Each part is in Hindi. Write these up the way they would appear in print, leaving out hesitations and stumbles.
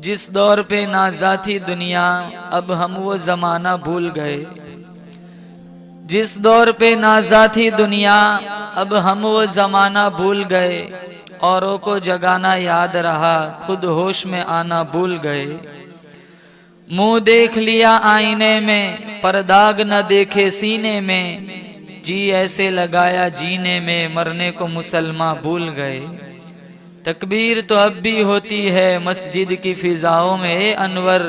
जिस दौर पे नाज़ा थी दुनिया अब हम वो ज़माना भूल गए. जिस दौर पे नाज़ा थी दुनिया अब हम वो ज़माना भूल गए. औरों को जगाना याद रहा खुद होश में आना भूल गए. मुंह देख लिया आईने में पर दाग न देखे सीने में. जी ऐसे लगाया जीने में मरने को मुसलमान भूल गए. तकबीर तो अब भी होती है मस्जिद की फिजाओं में ए अनवर.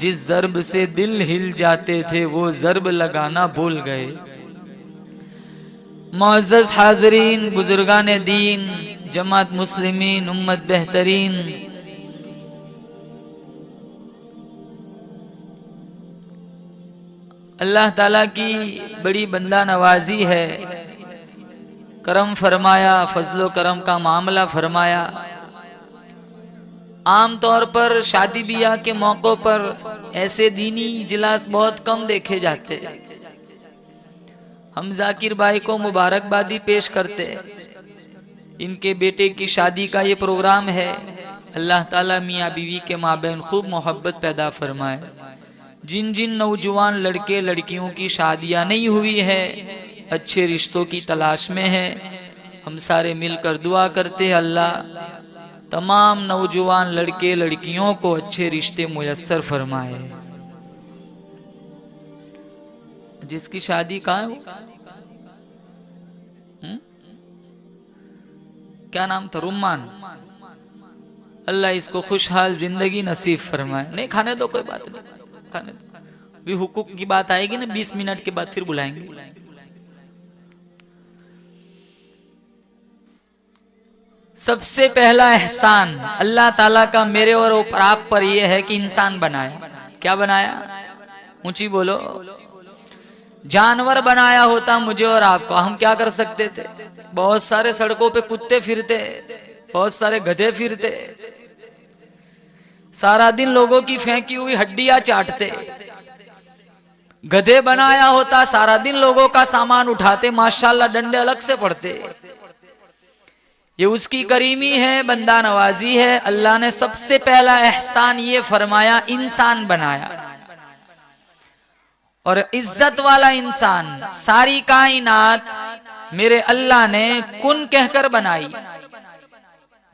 जिस ज़र्ब से दिल हिल जाते थे वो ज़र्ब लगाना भूल गए. मुअज़्ज़ज़ हाज़रीन, बुजुर्गान दीन, जमात मुस्लिमीन, उम्मत बेहतरीन, अल्लाह ताला की बड़ी बंदा नवाजी है. करम फरमाया, फजलो करम का मामला फरमाया. आम तौर पर शादी ब्याह के मौकों पर ऐसे दीनी इजलास बहुत कम देखे जाते. हम जाकिर भाई को मुबारकबादी पेश करते. इनके बेटे की शादी का ये प्रोग्राम है. अल्लाह ताला मियाँ बीवी के माबैन खूब मोहब्बत पैदा फरमाए. जिन जिन नौजवान लड़के लड़कियों की शादियां नहीं हुई है, अच्छे रिश्तों की तलाश में है, हम सारे मिलकर दुआ करते हैं अल्लाह तमाम नौजवान लड़के लड़कियों को अच्छे रिश्ते मुयस्सर फरमाए। जिसकी शादी कहाँ है वो? क्या नाम था? रुम्मान। अल्लाह इसको खुशहाल जिंदगी नसीब फरमाए। नहीं खाने दो, कोई बात नहीं, खाने दो। अभी हुकूक की बात आएगी ना 20 मिनट के बाद, फिर बुलाएंगे। सबसे पहला एहसान अल्लाह ताला का मेरे और आप पर यह है कि इंसान बनाया। क्या बनाया? ऊंची बोलो। जानवर बनाया होता मुझे और आपको, हम क्या कर सकते थे? बहुत सारे सड़कों पे कुत्ते फिरते, बहुत सारे गधे फिरते, सारा दिन लोगों की फेंकी हुई हड्डियां चाटते। गधे बनाया होता सारा दिन लोगों का सामान उठाते, माशाल्लाह डंडे अलग से पड़ते। ये उसकी करीमी है, बंदा नवाजी है। अल्लाह ने सबसे पहला एहसान ये फरमाया, इंसान बनाया। और इज्जत वाला इंसान, सारी कायनात मेरे अल्लाह ने कुन कहकर बनाई।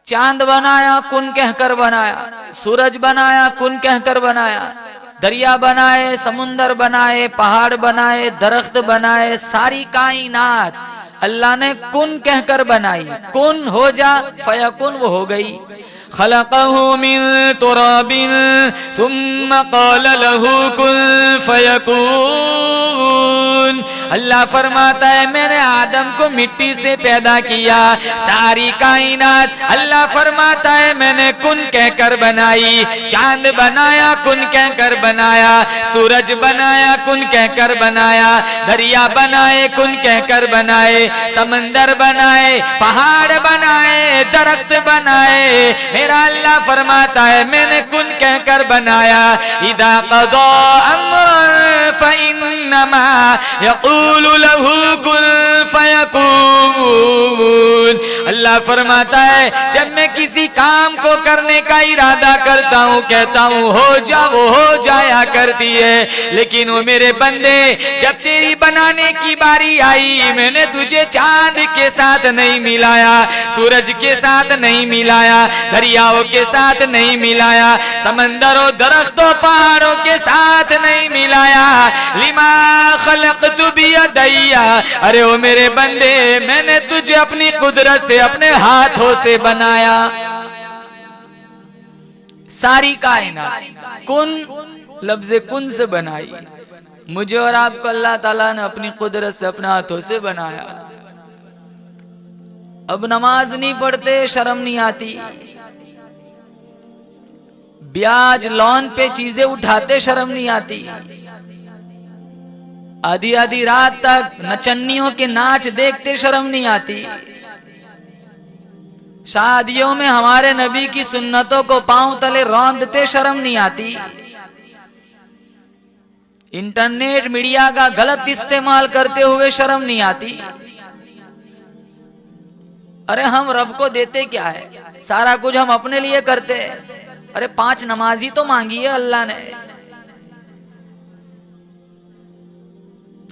चांद बनाया कुन कहकर बनाया, सूरज बनाया कुन कहकर बनाया, दरिया बनाए, समुंदर बनाए, पहाड़ बनाए, दरख्त बनाए, सारी कायनात अल्लाह ने कुन कहकर बनाई। कुन हो जा फयकुन, वो हो गई। खलक़हु मिन तुराबिन सुम्मा क़ाल लहू कुन फयकून। अल्लाह फरमाता है मैंने आदम को मिट्टी से पैदा किया, सारी कायनात अल्लाह फरमाता है मैंने कुन कहकर बनाई। चांद बनाया कुन कहकर बनाया, सूरज बनाया कुन कहकर बनाया, दरिया बनाए कुन कहकर बनाए, समंदर बनाए, पहाड़ बनाए, दरख्त बनाए। मेरा अल्लाह फरमाता है मैंने कुन कहकर बनाया। इदा क़ज़ा अम्रन फ़इन्नमा यक़ूलु लहू कुन फ़यकून। अल्लाह फरमाता है जब मैं किसी काम को करने का इरादा करता हूँ, कहता हूँ हो जा, वो हो जाया करती है। लेकिन वो मेरे बंदे, जब तेरी बनाने की बारी आई, मैंने तुझे चांद के साथ नहीं मिलाया, सूरज के साथ नहीं मिलाया, दरियाओं के साथ नहीं मिलाया, समंदरों दरख्तों पहाड़ों के साथ नहीं मिलाया। लिमा खलक़तु बियदैया, अरे ओ मेरे बंदे मैंने तुझे अपनी कुदरत से, अपने हाथों से बनाया। सारी कायनात कुन लफ्ज़े कुन से बनाई। मुझे और आपको अल्लाह ताला ने अपनी कुदरत से, अपने हाथों से बनाया। अब नमाज नहीं पढ़ते, शर्म नहीं आती। ब्याज लोन पे चीजें उठाते, शर्म नहीं आती। आधी आधी रात तक नचन्नियों के नाच देखते, शर्म नहीं आती। शादियों में हमारे नबी की सुन्नतों को पांव तले रौंदते, शर्म नहीं आती। इंटरनेट मीडिया का गलत इस्तेमाल करते हुए शर्म नहीं आती। अरे हम रब को देते क्या है? सारा कुछ हम अपने लिए करते। अरे 5 नमाजी तो मांगी है अल्लाह ने।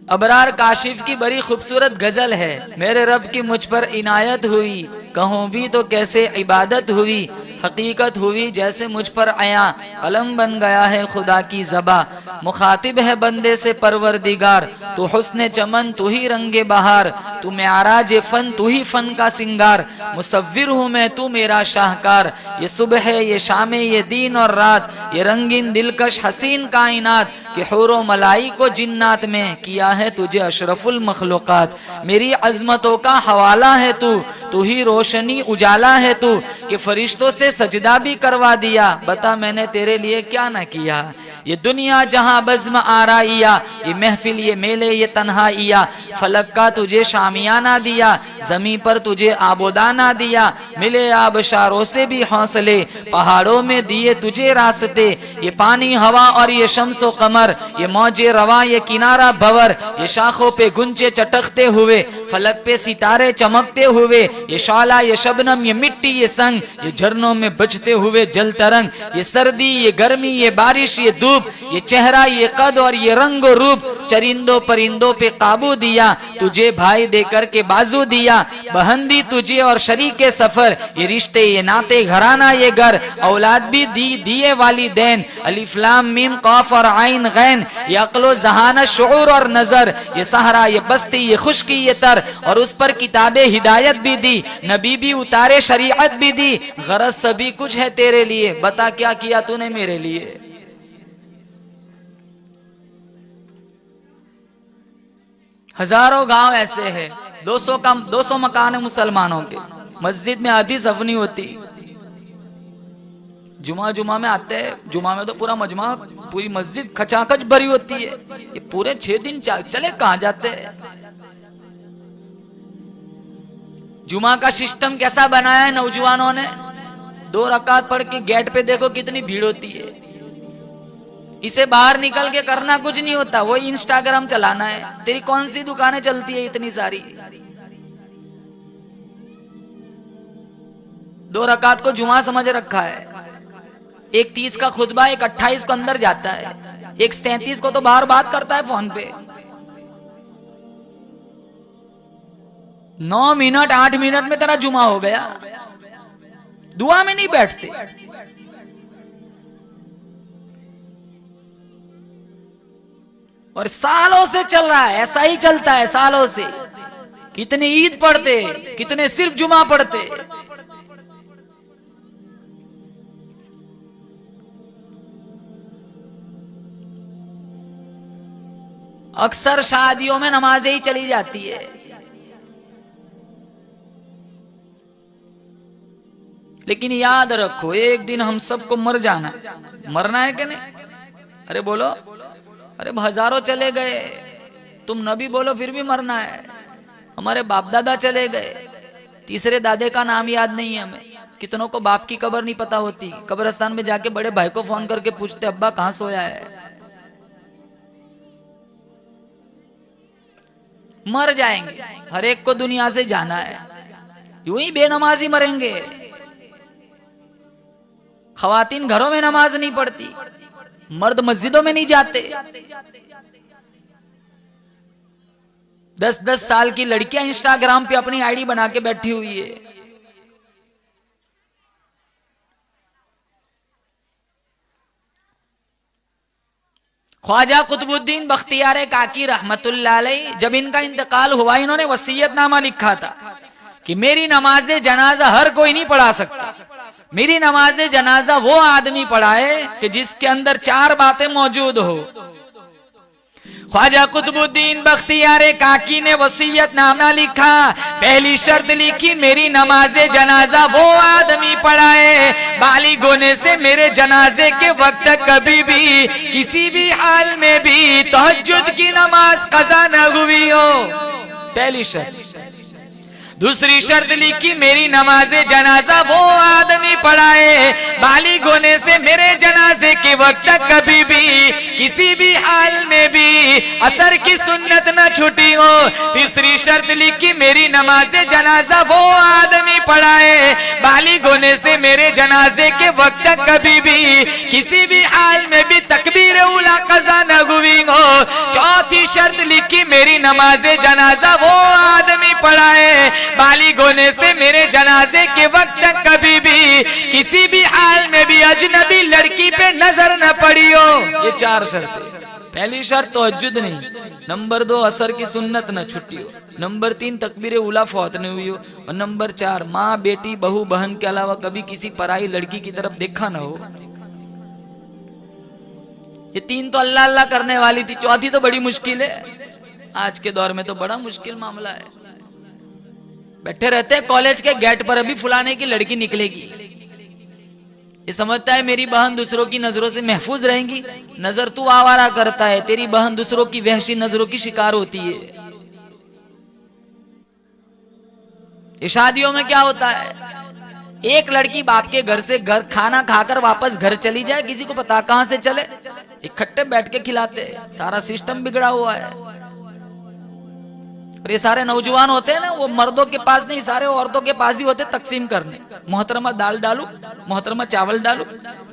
अबरार काशिफ की बड़ी खूबसूरत गजल है, मेरे रब की मुझ पर इनायत हुई, कहूँ भी तो कैसे इबादत हुई, हकीकत हुई जैसे मुझ पर आया, कलम बन गया है खुदा की ज़बा, मुखातिब है बंदे से परवरदिगार, तू हुस्न चमन तू ही रंगे बहार, तू मेराज फन तू ही फन का सिंगार, मुसव्विर हूँ मैं तू मेरा शाहकार, ये सुबह है ये शाम ये दिन और रात, ये रंगीन दिलकश हसीन कायनात, कि हुरो मलाई को जिन्नात में किया है तुझे अशरफुल मखलूकात, मेरी अजमतों का हवाला है तू, तू ही रोशनी उजाला है तू, कि फरिश्तों से सजदा भी करवा दिया, बता मैंने तेरे लिए क्या न किया। ये दुनिया जहां बज़्म आराइया, ये महफिल ये मेले ये तन्हाइया, फलक का तुझे शामियाना दिया, जमीन पर तुझे आबोदाना दिया, मिले आबशारों से भी हौसले, पहाड़ों में दिए तुझे रास्ते, ये पानी हवा और ये शम्सो कमर, ये मौजे रवा ये किनारा भवर, ये शाखों पे गुंजे चटकते हुए, फलक पे सितारे चमकते हुए, ये शाला ये शबनम ये मिट्टी ये संग, ये झरनों में बजते हुए जल तरंग, ये सर्दी ये गर्मी ये बारिश ये धूप, धूप, ये चेहरा, ये कद और ये रंग रूप, चरिंदों परिंदों पे काबू दिया, तुझे भाई देकर के बाजू दिया, बहन दी तुझे और शरीके सफर, ये रिश्ते, ये नाते, घराना, ये घर, औलाद भी दी, दिए वाली देन, अलिफ लाम मीम कौफ और आइन गैन, ये अक्लो जहाना शऊर और नजर, ये सहरा, ये बस्ती, ये खुशकी, ये तर, और उस पर किताबे हिदायत भी दी, नबी भी उतारे, शरीयत भी दी, गरज सभी कुछ है तेरे लिए, बता क्या किया तूने मेरे लिए। हजारों गांव ऐसे हैं, 200 मकान है मुसलमानों के, मस्जिद में आधी सफनी होती, जुमा में आते हैं, जुमा में तो पूरा मजमा, पूरी मस्जिद खचाखच भरी होती है, ये पूरे 6 दिन चले कहां जाते हैं। जुमा का सिस्टम कैसा बनाया है नौजवानों ने, 2 रकात पढ़ के गेट पे देखो कितनी भीड़ होती है, इसे बाहर निकल के करना कुछ नहीं होता, वही इंस्टाग्राम चलाना है, तेरी कौन सी दुकानें चलती है इतनी सारी। 2 रकात को जुमा समझ रखा है, एक 30 का खुतबा, एक 28 को अंदर जाता है, एक 37 को तो बाहर बात करता है फोन पे। 9 मिनट 8 मिनट में तेरा जुमा हो गया, दुआ में नहीं बैठते। और सालों से चल रहा है, ऐसा ही चलता है सालों से। कितने ईद पढ़ते, कितने सिर्फ जुमा पढ़ते। अक्सर शादियों में नमाजें ही चली जाती है। लेकिन याद रखो, एक दिन हम सबको मर जाना है। मरना है कि नहीं? अरे बोलो, अरे हजारों चले गए, तुम नबी बोलो फिर भी मरना है। हमारे बाप दादा चले गए, तीसरे दादे का नाम याद नहीं है हमें। कितनों को बाप की कब्र नहीं पता होती, कब्रिस्तान में जाके बड़े भाई को फोन करके पूछते अब्बा कहां सोया है। मर जाएंगे, हर एक को दुनिया से जाना है, यूं ही बेनमाजी मरेंगे। खवातीन घरों में नमाज नहीं पढ़ती, मर्द मस्जिदों में नहीं जाते। 10-10 साल की लड़कियां इंस्टाग्राम पे अपनी आईडी बना के बैठी हुई है। ख्वाजा कुतुबुद्दीन बख्तियार काकी रहमतुल्लाह अलैह, जब इनका इंतकाल हुआ, इन्होंने वसीयतनामा लिखा था कि मेरी नमाज़े जनाजा हर कोई नहीं पढ़ा सकता, मेरी नमाज़े जनाजा वो आदमी पढ़ाए कि जिसके अंदर 4 बातें मौजूद हो। ख्वाजा कुतुबुद्दीन बख्तियार काकी ने वसीयतनामा लिखा, पहली शर्त लिखी, मेरी नमाज़े जनाजा वो आदमी पढ़ाए बालिग होने से मेरे जनाजे के वक्त कभी भी किसी भी हाल में भी तहज्जुद की नमाज कज़ा न हुई हो। पहली शर्त। दूसरी शर्त लिखी, मेरी नमाज़े जनाजा वो आदमी पढ़ाए बालिग होने से मेरे जनाजे के वक्त कभी भी किसी भी हाल में भी असर की सुन्नत न छूटी हो। तीसरी शर्त लिखी, मेरी नमाज़े जनाजा वो आदमी पढ़ाए बालिग होने से मेरे जनाजे के वक्त कभी भी किसी भी हाल में भी तकबीर उला कज़ा न हुई हो। चौथी शर्त लिखी, मेरी नमाज़े जनाजा वो आदमी पढ़ाए बालिग होने से मेरे जनाजे के वक्त कभी भी किसी भी हाल में भी अजनबी लड़की पे नजर न पड़ी हो। ये 4 शर्तें। पहली शर्त तहज्जुद नहीं, नंबर 2 असर की सुन्नत न छुट्टी हो, नंबर 3 तकबीर उला फौत न हुई हो, और नंबर 4 माँ बेटी बहू बहन के अलावा कभी किसी पराई लड़की की तरफ देखा न हो। ये 3 तो अल्लाह अल्लाह करने वाली थी, चौथी तो बड़ी मुश्किल है। आज के दौर में तो बड़ा मुश्किल मामला है। बैठे रहते हैं कॉलेज के गेट पर, अभी फुलाने की लड़की निकलेगी, ये समझता है मेरी बहन दूसरों की नजरों से महफूज रहेंगी। नजर तू आवारा करता है, तेरी बहन दूसरों की वहशी नजरों की शिकार होती है। ये शादियों में क्या होता है, एक लड़की बाप के घर से घर खाना खाकर वापस घर चली जाए, किसी को पता कहां से चले, इकट्ठे बैठ के खिलाते, सारा सिस्टम बिगड़ा हुआ है। और ये सारे नौजवान होते हैं ना, वो मर्दों के पास नहीं, सारे औरतों के पास ही होते तकसीम करने। मोहतरमा दाल डालू, मोहतरमा चावल डालू।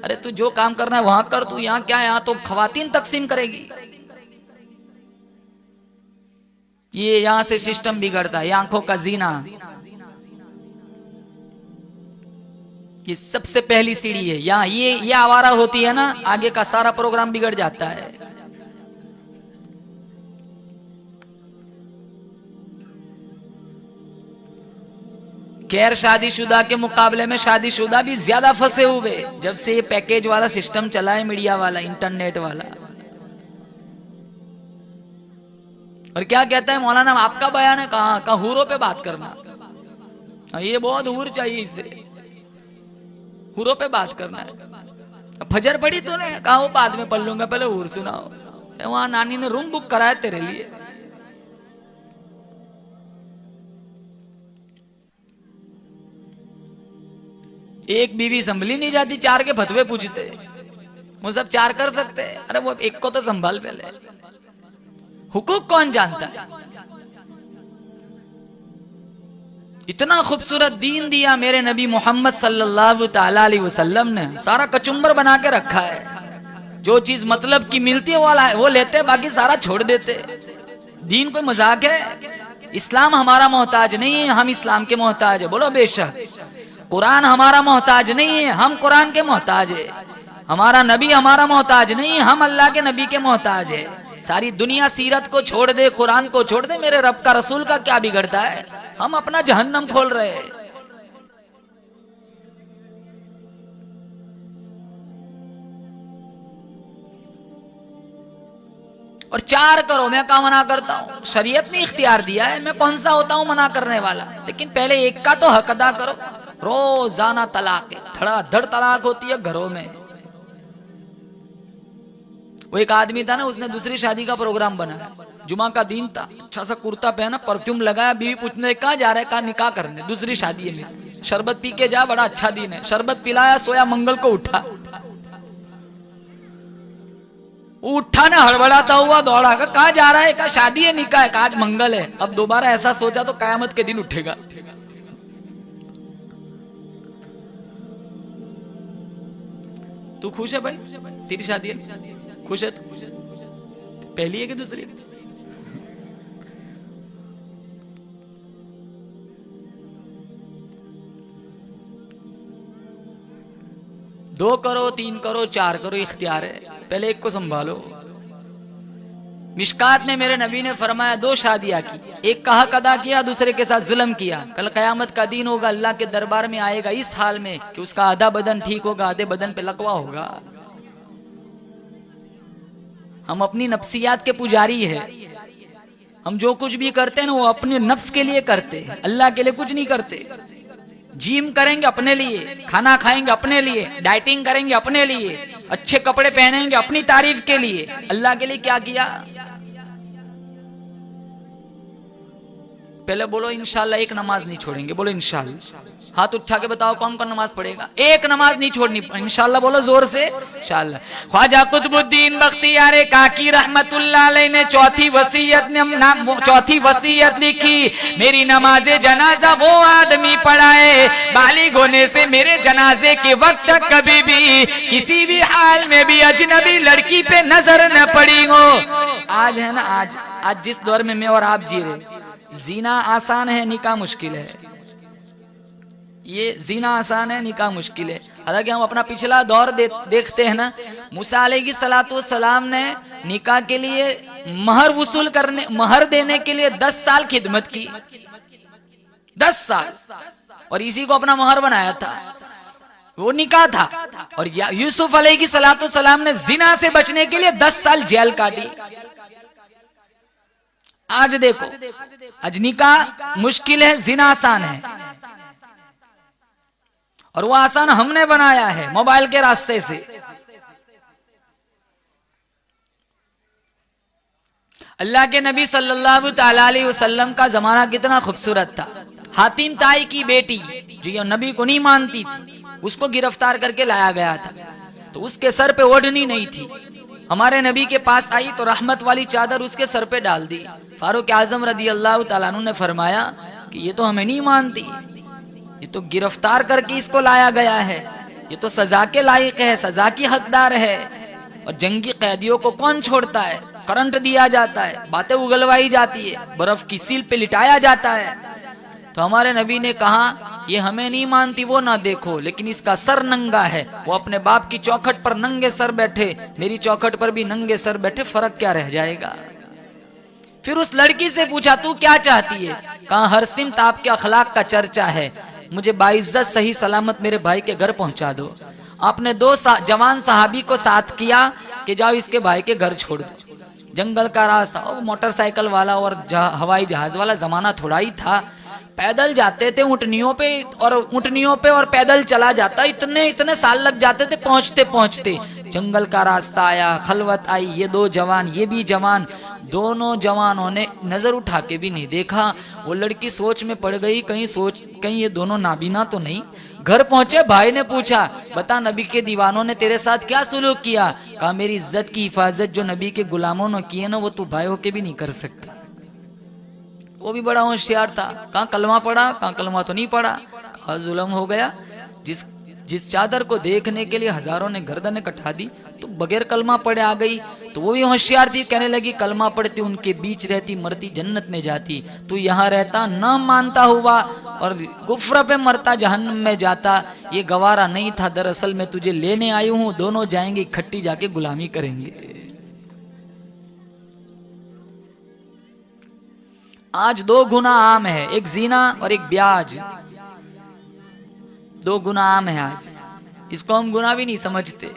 अरे तू जो काम करना है वहां कर, तू यहाँ क्या, यहाँ तो खवातीन तकसीम करेगी। ये यहां से सिस्टम बिगड़ता है, ये आंखों का जीना। ये सबसे पहली सीढ़ी है। यहाँ ये आवारा होती है ना, आगे का सारा प्रोग्राम बिगड़ जाता है। गैर शादीशुदा के मुकाबले में शादीशुदा भी ज्यादा फंसे हुए, जब से ये पैकेज वाला सिस्टम चला है, मीडिया वाला, इंटरनेट वाला। और क्या कहता है मौलाना, आपका बयान है, कहा हूरों पे बात करना, ये बहुत हूर चाहिए, इसे हूरों पे बात करना है। फजर पड़ी तूने, कहा वो बाद में पढ़ लूंगा, पहले हूर सुनाओ। वहां नानी ने रूम बुक कराया तेरे लिए। एक बीवी संभली नहीं जाती, चार के फतवे पूछते। वो सब चार कर सकते हैं, अरे वो एक को तो संभाल पहले। हुकूक कौन जानता है? इतना खूबसूरत दीन दिया मेरे नबी मोहम्मद सल्लल्लाहु ताला अलैहि वसल्लम ने, सारा कचुम्बर बना के रखा है। जो चीज मतलब की मिलती है वो लेते, बाकी सारा छोड़ देते। दीन कोई मजाक है? इस्लाम हमारा मोहताज नहीं है, हम इस्लाम के मोहताज है। बोलो बेशक। कुरान हमारा मोहताज नहीं है, हम कुरान के मोहताज है। हमारा नबी हमारा मोहताज नहीं है, हम अल्लाह के नबी के मोहताज है। सारी दुनिया सीरत को छोड़ दे, कुरान को छोड़ दे, मेरे रब का रसूल का क्या बिगड़ता है? हम अपना जहन्नम खोल रहे हैं। और चार करो, मैं क्या मना करता हूं? शरीयत ने इख्तियार दिया है, मैं कौन सा होता हूं मना करने वाला? लेकिन पहले एक का तो हक अदा करो। रोजाना तलाक है, धड़ाधड़ तलाक होती है घरों में। वो एक आदमी था ना, उसने दूसरी शादी का प्रोग्राम बनाया। जुमा का दिन था, अच्छा सा कुर्ता पहना, परफ्यूम लगाया, बीवी पूछने कहा जा रहा है, कहा निकाह करने, दूसरी शादी है मेरी, शरबत पी के जा, बड़ा अच्छा दिन है। शरबत पिलाया, सोया, मंगल को उठा ना, हड़बड़ाता हुआ दौड़ा, कहा जा रहा है? कहा शादी है, निकाह है। कहा आज मंगल है। अब दोबारा ऐसा सोचा तो कयामत के दिन उठेगा। तू खुश है भाई? तेरी शादी है, खुश है तू? पहली है कि दूसरी? दो करो, तीन करो, चार करो, इख्तियार है, पहले एक को संभालो। मिशकात ने मेरे नबी ने फरमाया, दो शादियां की, एक का हक अदा किया, दूसरे के साथ जुल्म किया। कल कयामत का दिन होगा, अल्लाह के दरबार में आएगा इस हाल में कि उसका आधा बदन ठीक होगा, आधे बदन पे लकवा होगा। हम अपनी नफ्सियात के पुजारी है। हम जो कुछ भी करते हैं ना, वो अपने नफ्स के लिए करते हैं, अल्लाह के लिए कुछ नहीं करते। जिम करेंगे अपने लिए, खाना खाएंगे अपने लिए, डाइटिंग करेंगे अपने लिए, अच्छे कपड़े पहनेंगे अपनी तारीफ के लिए। अल्लाह के लिए क्या किया? पहले बोलो इंशाल्लाह एक नमाज नहीं छोड़ेंगे। बोलो इंशाल्लाह। हाथ उठा के बताओ कौन कौन नमाज पढ़ेगा? एक नमाज नहीं छोड़नी। इंशाल्लाह बोलो जोर से, इंशाल्लाह। ख्वाजा कुतुबुद्दीन बख्तियार काकी रहमतुल्लाह अलैह ने चौथी वसीयत लिखी, मेरी नमाजे जनाजा वो आदमी पढ़ाए बालिग होने से मेरे जनाजे के वक्त तक कभी भी किसी भी हाल में भी अजनबी लड़की पे नजर न पड़ी हो। आज है ना, आज जिस दौर में मैं और आप जी रहे, जीना आसान है, निकाह मुश्किल है। ये जीना आसान है, निकाह मुश्किल है। हालांकि हम अपना पिछला दौर देखते हैं ना, मूसा अलैहिस्सलातु वस्सलाम ने निकाह के लिए महर देने के लिए 10 साल खिदमत की, 10 साल, और इसी को अपना महर बनाया था। वो निकाह था। और यूसुफ अलैहिस्सलातु वस्सलाम ने जिना से बचने के लिए 10 साल जेल काटी। आज देखो, आज निकाह मुश्किल है, जिना आसान है। और वो आसान हमने बनाया है मोबाइल के रास्ते से। अल्लाह के नबी सल्लल्लाहु ताला अलैहि वसल्लम का जमाना कितना खूबसूरत था। हातिम ताई की बेटी जो नबी को नहीं मानती थी, उसको गिरफ्तार करके लाया गया था। तो उसके सर पे ओढ़नी नहीं थी, हमारे नबी के पास आई तो रहमत वाली चादर उसके सर पे डाल दी। फारूक आजम रदी अल्लाह तआला अन्हु ने फरमाया कि ये तो हमें नहीं मानती, ये तो गिरफ्तार करके इसको लाया गया है, ये तो सजा के लायक है, सजा की हकदार है। और जंगी कैदियों को कौन छोड़ता है? करंट दिया जाता है, बातें उगलवाई जाती है, बर्फ की सील पे लिटाया जाता है। तो हमारे नबी ने कहा ये हमें नहीं मानती वो ना देखो, लेकिन इसका सर नंगा है, वो अपने बाप की चौखट पर नंगे सर बैठे, मेरी चौखट पर भी नंगे सर बैठे, फर्क क्या रह जाएगा। फिर उस लड़की से पूछा तू क्या चाहती है? कहा हर सिमत आपके अखलाक का चर्चा है, मुझे बाइज्जत सही सलामत मेरे भाई के घर पहुंचा दो। आपने दो जवान सहाबी को साथ किया कि जाओ इसके भाई के घर छोड़ दो। जंगल का रास्ता, मोटरसाइकिल वाला और हवाई जहाज वाला जमाना थोड़ा ही था, पैदल जाते थे ऊँटनियों पे और पैदल चला जाता, इतने साल लग जाते थे पहुंचते पहुंचते। जंगल का रास्ता आया, खलवत आई, ये दो जवान, ये भी जवान, दोनों जवानों ने नजर उठा के भी नहीं देखा। वो लड़की सोच में पड़ गई, कहीं ये दोनों नाबीना तो नहीं। घर पहुंचे, भाई ने पूछा बता नबी के दीवानों ने तेरे साथ क्या सुलूक किया? कहा मेरी इज्जत की हिफाजत जो नबी के गुलामों ने की है ना, वो तू भाई होके भी नहीं कर सकता। वो भी बड़ा होशियार था, कहाँ कलमा पड़ा, कहाँ कलमा तो नहीं पड़ा। कहा जुल्म हो गया, जिस चादर को देखने के लिए हजारों ने गर्दनें कटा दी, तो बगैर कलमा पड़े आ गई। तो वो भी होशियार थी, कहने लगी कलमा पढ़ती उनके बीच रहती, मरती जन्नत में जाती, तू यहाँ रहता न मानता हुआ और कुफ्र पे मरता जहन्नम में जाता। ये गवारा नहीं था, दरअसल मैं तुझे लेने आई हूँ, दोनों जाएंगे इकट्ठी जाके गुलामी करेंगे। आज दो गुनाह आम है, एक जीना और एक ब्याज, दो गुनाह आम है आज, इसको हम गुनाह भी नहीं समझते।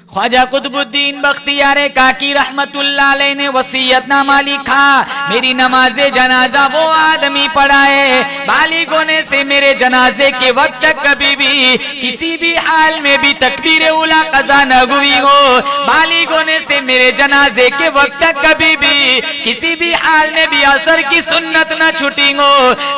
ख्वाजा कुतुबुद्दीन बख्तियार काकी रहमतुल्लाह अलैह ने वसीयतनामा लिखा, मेरी नमाजे जनाजा वो आदमी पढ़ाए बालिग होने से मेरे जनाजे के वक्त कभी भी किसी भी हाल में भी तकबीर उला कज़ा न हुई हो। बालिग होने से मेरे जनाजे के वक्त कभी भी किसी भी हाल में भी असर की सुन्नत न छूटी हो।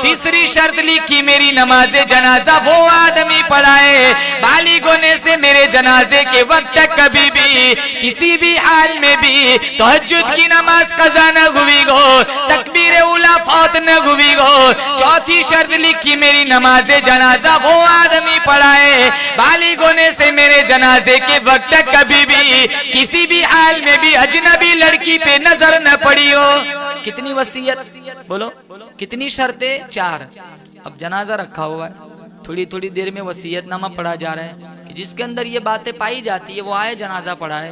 तीसरी शर्त लिखी, मेरी नमाजे जनाजा वो आदमी पढ़ाए बालिग होने से मेरे जनाजे के वक्त कभी भी किसी भी हाल में भी तहज्जुद की नमाज कज़ा न हुई गो, तकबीर उला फौत न हुई गो। चौथी शर्त लिखी, मेरी नमाजे जनाजा वो आदमी पढ़ाए बालिग होने से मेरे जनाजे के वक्त कभी भी किसी भी हाल में भी अजनबी लड़की पे नजर न पड़ी हो। कितनी वसीयत बोलो, कितनी शर्तें? 4। अब जनाजा रखा हुआ है, थोड़ी थोड़ी देर में वसीयतनामा पढ़ा जा रहा है कि जिसके अंदर ये बातें पाई जाती है वो आए जनाजा पढ़ा है।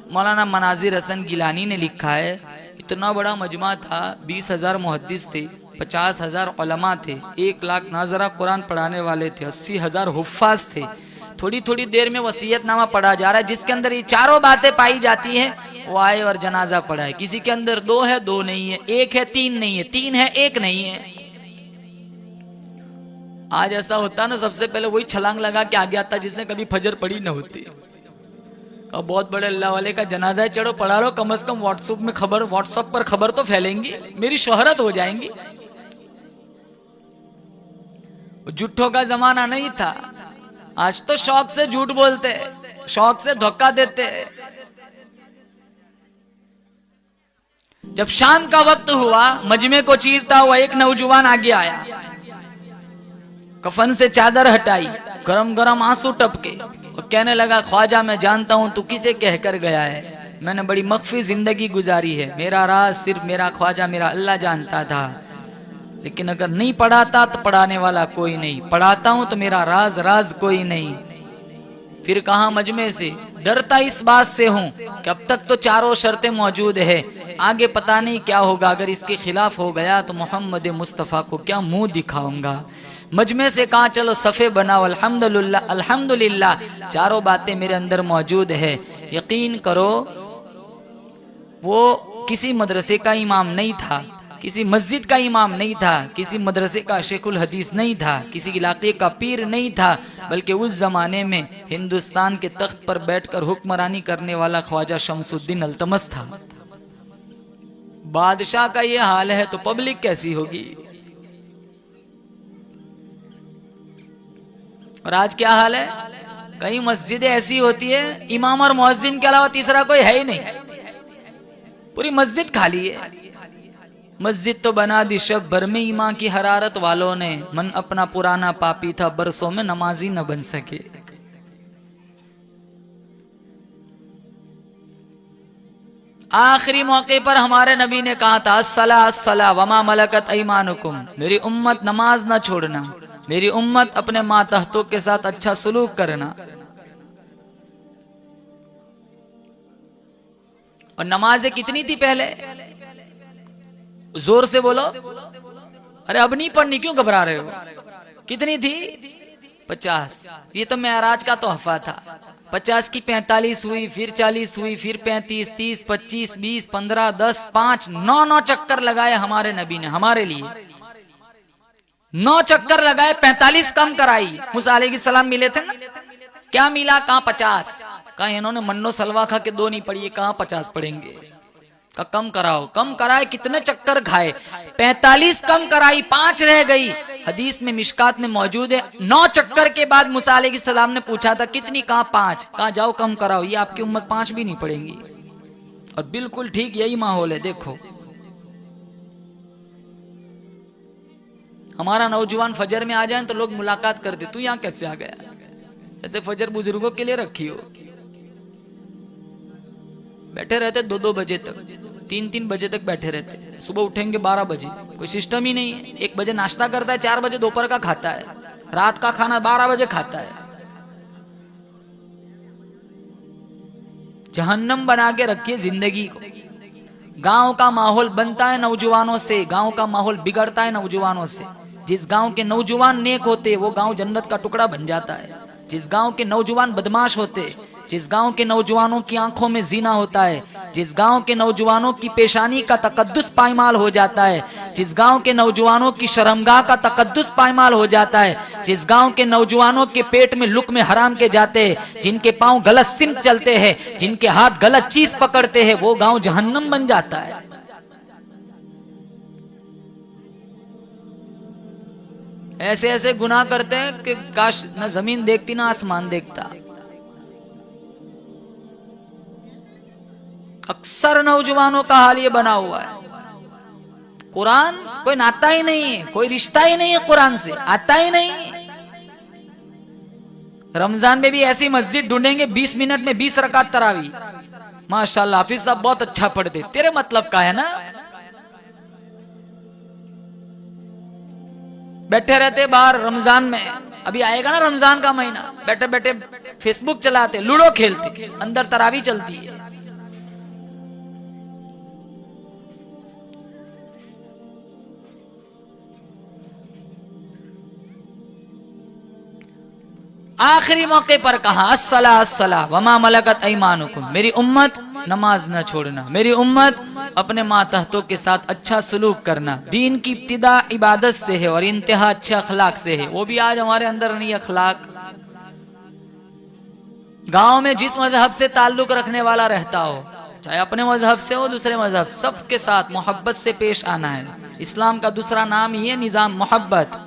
मौलाना मनाजिर हसन गिलानी ने लिखा है, इतना बड़ा मजमा था, 20,000 मुहद्दिस थे, 50,000 उलमा थे, 1 लाख नाजरा कुरान पढ़ाने वाले थे, 80,000 हुफ्फाज थे। थोड़ी थोड़ी देर में वसीयतनामा पढ़ा जा रहा है, जिसके अंदर ये चारों बातें पाई जाती है वो आए और जनाजा पढ़ाए। किसी के अंदर 2 है 2 नहीं है, 1 है 3 नहीं है, 3 है 1 नहीं है। आज ऐसा होता ना, सबसे पहले वही छलांग लगा के आगे आता जिसने कभी फजर पढ़ी न होती। और बहुत बड़े अल्लाह वाले का जनाजा है, चढ़ो पढ़ा लो, कम से कम व्हाट्सएप पर खबर तो फैलेंगी, मेरी शोहरत हो जाएंगी। झूठों का जमाना नहीं था, आज तो शौक से झूठ बोलते, शौक से धोखा देते। जब शाम का वक्त हुआ, मजमे को चीरता हुआ एक नौजवान आगे आया, कफन से चादर हटाई, गरम गरम आंसू टपके और कहने लगा, ख्वाजा मैं जानता हूं तू किसे कहकर गया है, मैंने बड़ी मख्फी जिंदगी गुजारी है, मेरा राज सिर्फ मेरा ख्वाजा मेरा अल्लाह जानता था, लेकिन अगर नहीं पढ़ाता तो पढ़ाने वाला कोई नहीं, पढ़ाता हूं तो मेरा राज कोई नहीं। फिर कहा मजमे से, डरता इस बात से हूं कि अब तक तो चारों शर्तें मौजूद है, आगे पता नहीं क्या होगा, अगर इसके खिलाफ हो गया तो मोहम्मद मुस्तफ़ा को क्या मुंह दिखाऊंगा। मजमे से कहा चलो सफ़े बनाओ, अल्हम्दुलिल्लाह अल्हम्दुलिल्लाह, चारों बातें मेरे अंदर मौजूद है। यकीन करो वो किसी मदरसे का इमाम नहीं था, किसी मस्जिद का इमाम नहीं था, किसी मदरसे का शेखुल हदीस नहीं था, किसी इलाके का पीर नहीं था, बल्कि उस जमाने में हिंदुस्तान के तख्त पर बैठकर हुक्मरानी करने वाला ख्वाजा शमसुद्दीन अल्तमस था। बादशाह का ये हाल है तो पब्लिक कैसी होगी। और आज क्या हाल है, कई मस्जिदें ऐसी होती है इमाम और मुअज्जिन के अलावा तीसरा कोई है ही नहीं, पूरी मस्जिद खाली है। मस्जिद तो बना दी शब भर में ईमान की हरारत वालों ने, मन अपना पुराना पापी था बरसों में नमाजी न बन सके। आखिरी मौके पर हमारे नबी ने कहा था अस्सला अस्सला वमा मलकत ऐमानुकुम, मेरी उम्मत नमाज ना छोड़ना, मेरी उम्मत अपने मातहतों के साथ अच्छा सलूक करना। और नमाजें कितनी थी पहले, जोर से बोलो, अरे अब नहीं पढ़नी, क्यों घबरा रहे हो, कितनी थी 50। ये तो मेराज का तोहफा था। 50 की 45 हुई, फिर 40 हुई, फिर 35, 30, 25, 20, 15, 10, 5, 9 चक्कर लगाए हमारे नबी ने हमारे लिए। 9 चक्कर लगाए, 45 कम कराई। मूसा अलैहिस्सलाम मिले थे ना, क्या मिला, कहां 50, कहा इन्होंने मन्नो सलवा खा के 2 नहीं पड़ी, कहां 50 पढ़ेंगे, का कम कराओ, कम कराए, कितने चक्कर खाए, 45 कम कराई, 5 रह गई। हदीस में मिशकात में मौजूद है 9 चक्कर के बाद मूसा अलैहिस्सलाम ने पूछा था कितनी, कहा 5, कहा जाओ कम कराओ, ये आपकी उम्मत 5 भी नहीं पढ़ेंगी। और बिल्कुल ठीक यही माहौल है। देखो हमारा नौजवान फजर में आ जाए तो लोग मुलाकात करते, तू यहाँ कैसे आ गया, ऐसे फजर बुजुर्गों के लिए रखी हो। बैठे रहते 2-2 बजे तक, 3-3 बजे तक बैठे रहते, सुबह उठेंगे 12 बजे, कोई सिस्टम ही नहीं है। 1 बजे नाश्ता करता है, 4 बजे दोपहर का खाता है, रात का खाना 12 बजे खाता है। जहन्नम बना के रखिए जिंदगी को। गांव का माहौल बनता है नौजवानों से, गांव का माहौल बिगड़ता है नौजवानों से। जिस गांव के नौजवान नेक होते वो गांव जन्नत का टुकड़ा बन जाता है। जिस गांव के नौजवान बदमाश होते, जिस गांव के नौजवानों की आंखों में जीना होता है, जिस गांव के नौजवानों की पेशानी का तकद्दुस पायमाल हो जाता है, जिस गांव के नौजवानों की शर्मगाह का तकद्दुस पायमाल हो जाता है, जिस गांव के नौजवानों के पेट में लुक में हराम के जाते हैं, जिनके पांव गलत सिमत चलते हैं, जिनके हाथ गलत चीज पकड़ते हैं, वो गांव जहन्नम बन जाता है। ऐसे ऐसे गुनाह करते हैं कि काश न जमीन देखती ना आसमान देखता। अक्सर नौजवानों का हाल ये बना हुआ है। कुरान कोई नाता ही नहीं है, कोई रिश्ता ही नहीं है कुरान से, आता ही नहीं। रमजान में भी ऐसी मस्जिद ढूंढेंगे 20 मिनट में 20 रकात तरावी, माशाल्लाह हाफिज साहब बहुत अच्छा पढ़ते, तेरे मतलब का है ना। बैठे रहते बाहर रमजान में, अभी आएगा ना रमजान का महीना, बैठे बैठे फेसबुक चलाते, लूडो खेलते, अंदर तरावी चलती है। आखिरी मौके पर कहा अस्सला अस्सला वमा मलकत ऐमानुकुम, मेरी उम्मत नमाज न छोड़ना, मेरी उम्मत अपने मातहतों के साथ अच्छा सलूक करना। दीन की इब्तिदा इबादत से है और इंतहा अच्छे अखलाक से है, वो भी आज हमारे अंदर नहीं अखलाक। गांव में जिस मजहब से ताल्लुक रखने वाला रहता हो, चाहे अपने मजहब से हो दूसरे मजहब, सबके साथ मोहब्बत से पेश आना है। इस्लाम का दूसरा नाम ही है निजाम मोहब्बत।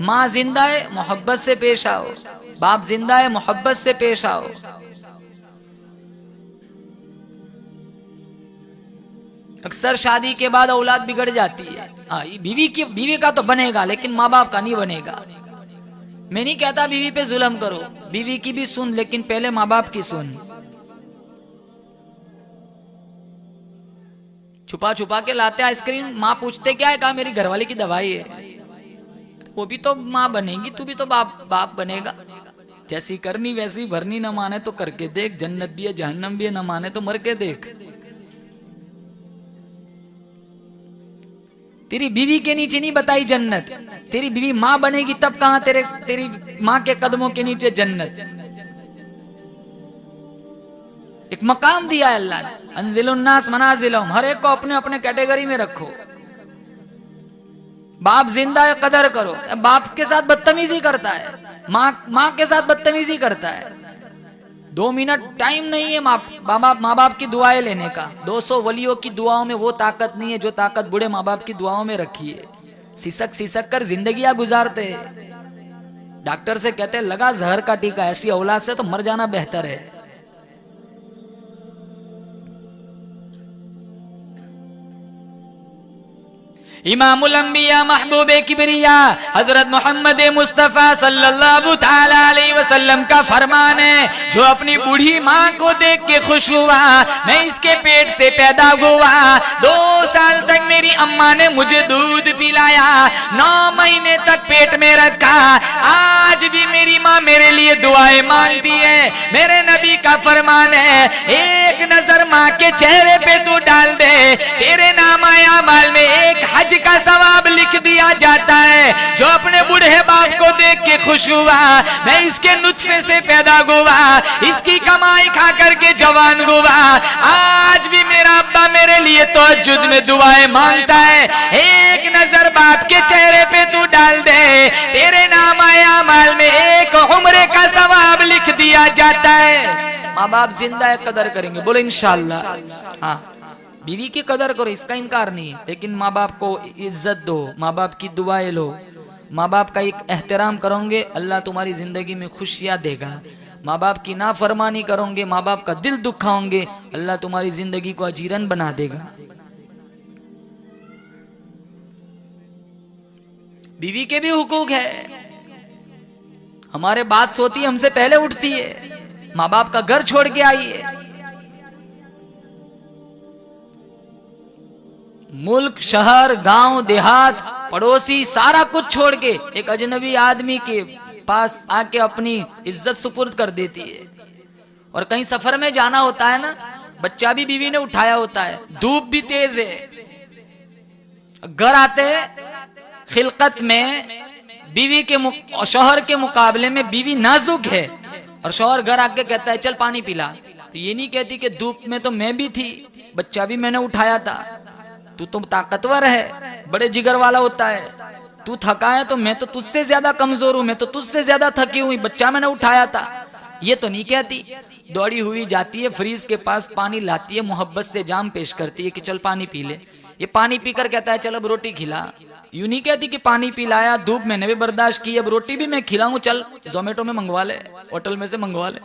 माँ जिंदा है मोहब्बत से पेश आओ, बाप जिंदा है मोहब्बत से पेश आओ। अक्सर शादी के बाद औलाद बिगड़ जाती है। बीवी का तो बनेगा लेकिन माँ बाप का नहीं बनेगा। मैं नहीं कहता बीवी पे जुल्म करो, बीवी की भी सुन, लेकिन पहले माँ बाप की सुन। छुपा छुपा के लाते आइसक्रीम, माँ पूछते क्या है, कहा मेरी घरवाली की दवाई है। वो भी तो माँ बनेगी, तू भी तो बाप बनेगा। जैसी करनी वैसी भरनी, न माने तो करके देख, जन्नत भी है जहन्नम भी है, न माने तो मर के देख। तेरी बीवी के नीचे नहीं बताई जन्नत, तेरी बीवी माँ बनेगी तब कहां तेरी माँ के कदमों के नीचे जन्नत। एक मकाम दिया है अल्लाह ने, अंजिलुन्नास मनाजिलहुम, हर एक को अपने अपने कैटेगरी में रखो। बाप जिंदा है कदर करो, बाप के साथ बदतमीजी करता है, माँ के साथ बदतमीजी करता है। 2 मिनट टाइम नहीं है माँ बाप की दुआएं लेने का। 200 वलियों की दुआओं में वो ताकत नहीं है जो ताकत बूढ़े माँ बाप की दुआओं में रखी है। सिसक सिसक कर जिंदगियां गुजारते हैं। डॉक्टर से कहते हैं लगा जहर का टीका, ऐसी औलाद से तो मर जाना बेहतर है। इमामुल अंबिया महबूब किबरिया हजरत मोहम्मद मुस्तफा सल्लल्लाहु ताला अलैहि वसल्लम का फरमान है, जो अपनी बूढ़ी माँ को देख के खुश हुआ, मैं इसके पेट से पैदा हुआ, 2 साल तक मेरी अम्मा ने मुझे दूध पिलाया, 9 महीने तक पेट में रखा, आज भी मेरी माँ मेरे लिए दुआएं मांगती है। मेरे नबी का फरमान है, एक नजर माँ के चेहरे पे तू डाल दे, तेरे नामाए अमाल में एक हज का सवाब लिख दिया जाता है। जो अपने बूढ़े बाप को देख के खुश हुआ, मैं इसके नुत्फे से पैदा हुआ, इसकी कमाई खा करके जवान हुआ, आज भी मेरा अब्बा मेरे लिए तहज्जुद में दुआएं मांगता है। एक नजर बाप के चेहरे पे तू डाल दे, तेरे नामाए अमाल में एक उम्र का सवाब लिख दिया जाता है। माँ बाप जिंदा है, कदर करेंगे, बोलो इंशाअल्लाह। हाँ, बीवी की कदर करो, इसका इनकार नहीं है, लेकिन माँ बाप को इज्जत दो, माँ बाप की दुआएं लो, माँ बाप का एक एहतराम करोगे, अल्लाह तुम्हारी जिंदगी में खुशियां देगा। माँ बाप की नाफरमानी करोगे, माँ बाप का दिल दुखाओगे, अल्लाह तुम्हारी जिंदगी को अजीरन बना देगा। बीवी के भी हुकूक है, हमारे बात सोती है, हमसे पहले उठती है, माँ बाप का घर छोड़ के आई है, मुल्क शहर गांव देहात पड़ोसी सारा कुछ छोड़ के एक अजनबी आदमी के पास आके अपनी इज्जत सुपुर्द कर देती है। और कहीं सफर में जाना होता है ना, बच्चा भी बीवी ने उठाया होता है, धूप भी तेज है, घर आते खिलकत में बीवी के शौहर के मुकाबले में बीवी नाजुक है, और शौहर घर आके कहता है चल पानी पिला, तो ये नहीं कहती कि धूप में तो मैं भी थी, बच्चा भी मैंने उठाया था, तू तो ताकतवर है, बड़े जिगर वाला होता है, तू थका है तो मैं तो तुझसे ज्यादा कमजोर हूं, मैं तो तुझसे ज्यादा थकी हुई, बच्चा मैंने उठाया था, ये तो नहीं कहती। दौड़ी हुई जाती है, फ्रीज के पास पानी लाती है, मोहब्बत से जाम पेश करती है कि चल पानी पी ले, ये पानी पीकर कहता है चल अब रोटी खिला। यूं नहीं कहती कि पानी पिलाया, धूप मैंने भी बर्दाश्त की, अब रोटी भी मैं खिलाऊं, चल जोमेटो में मंगवा ले, होटल में से मंगवा ले।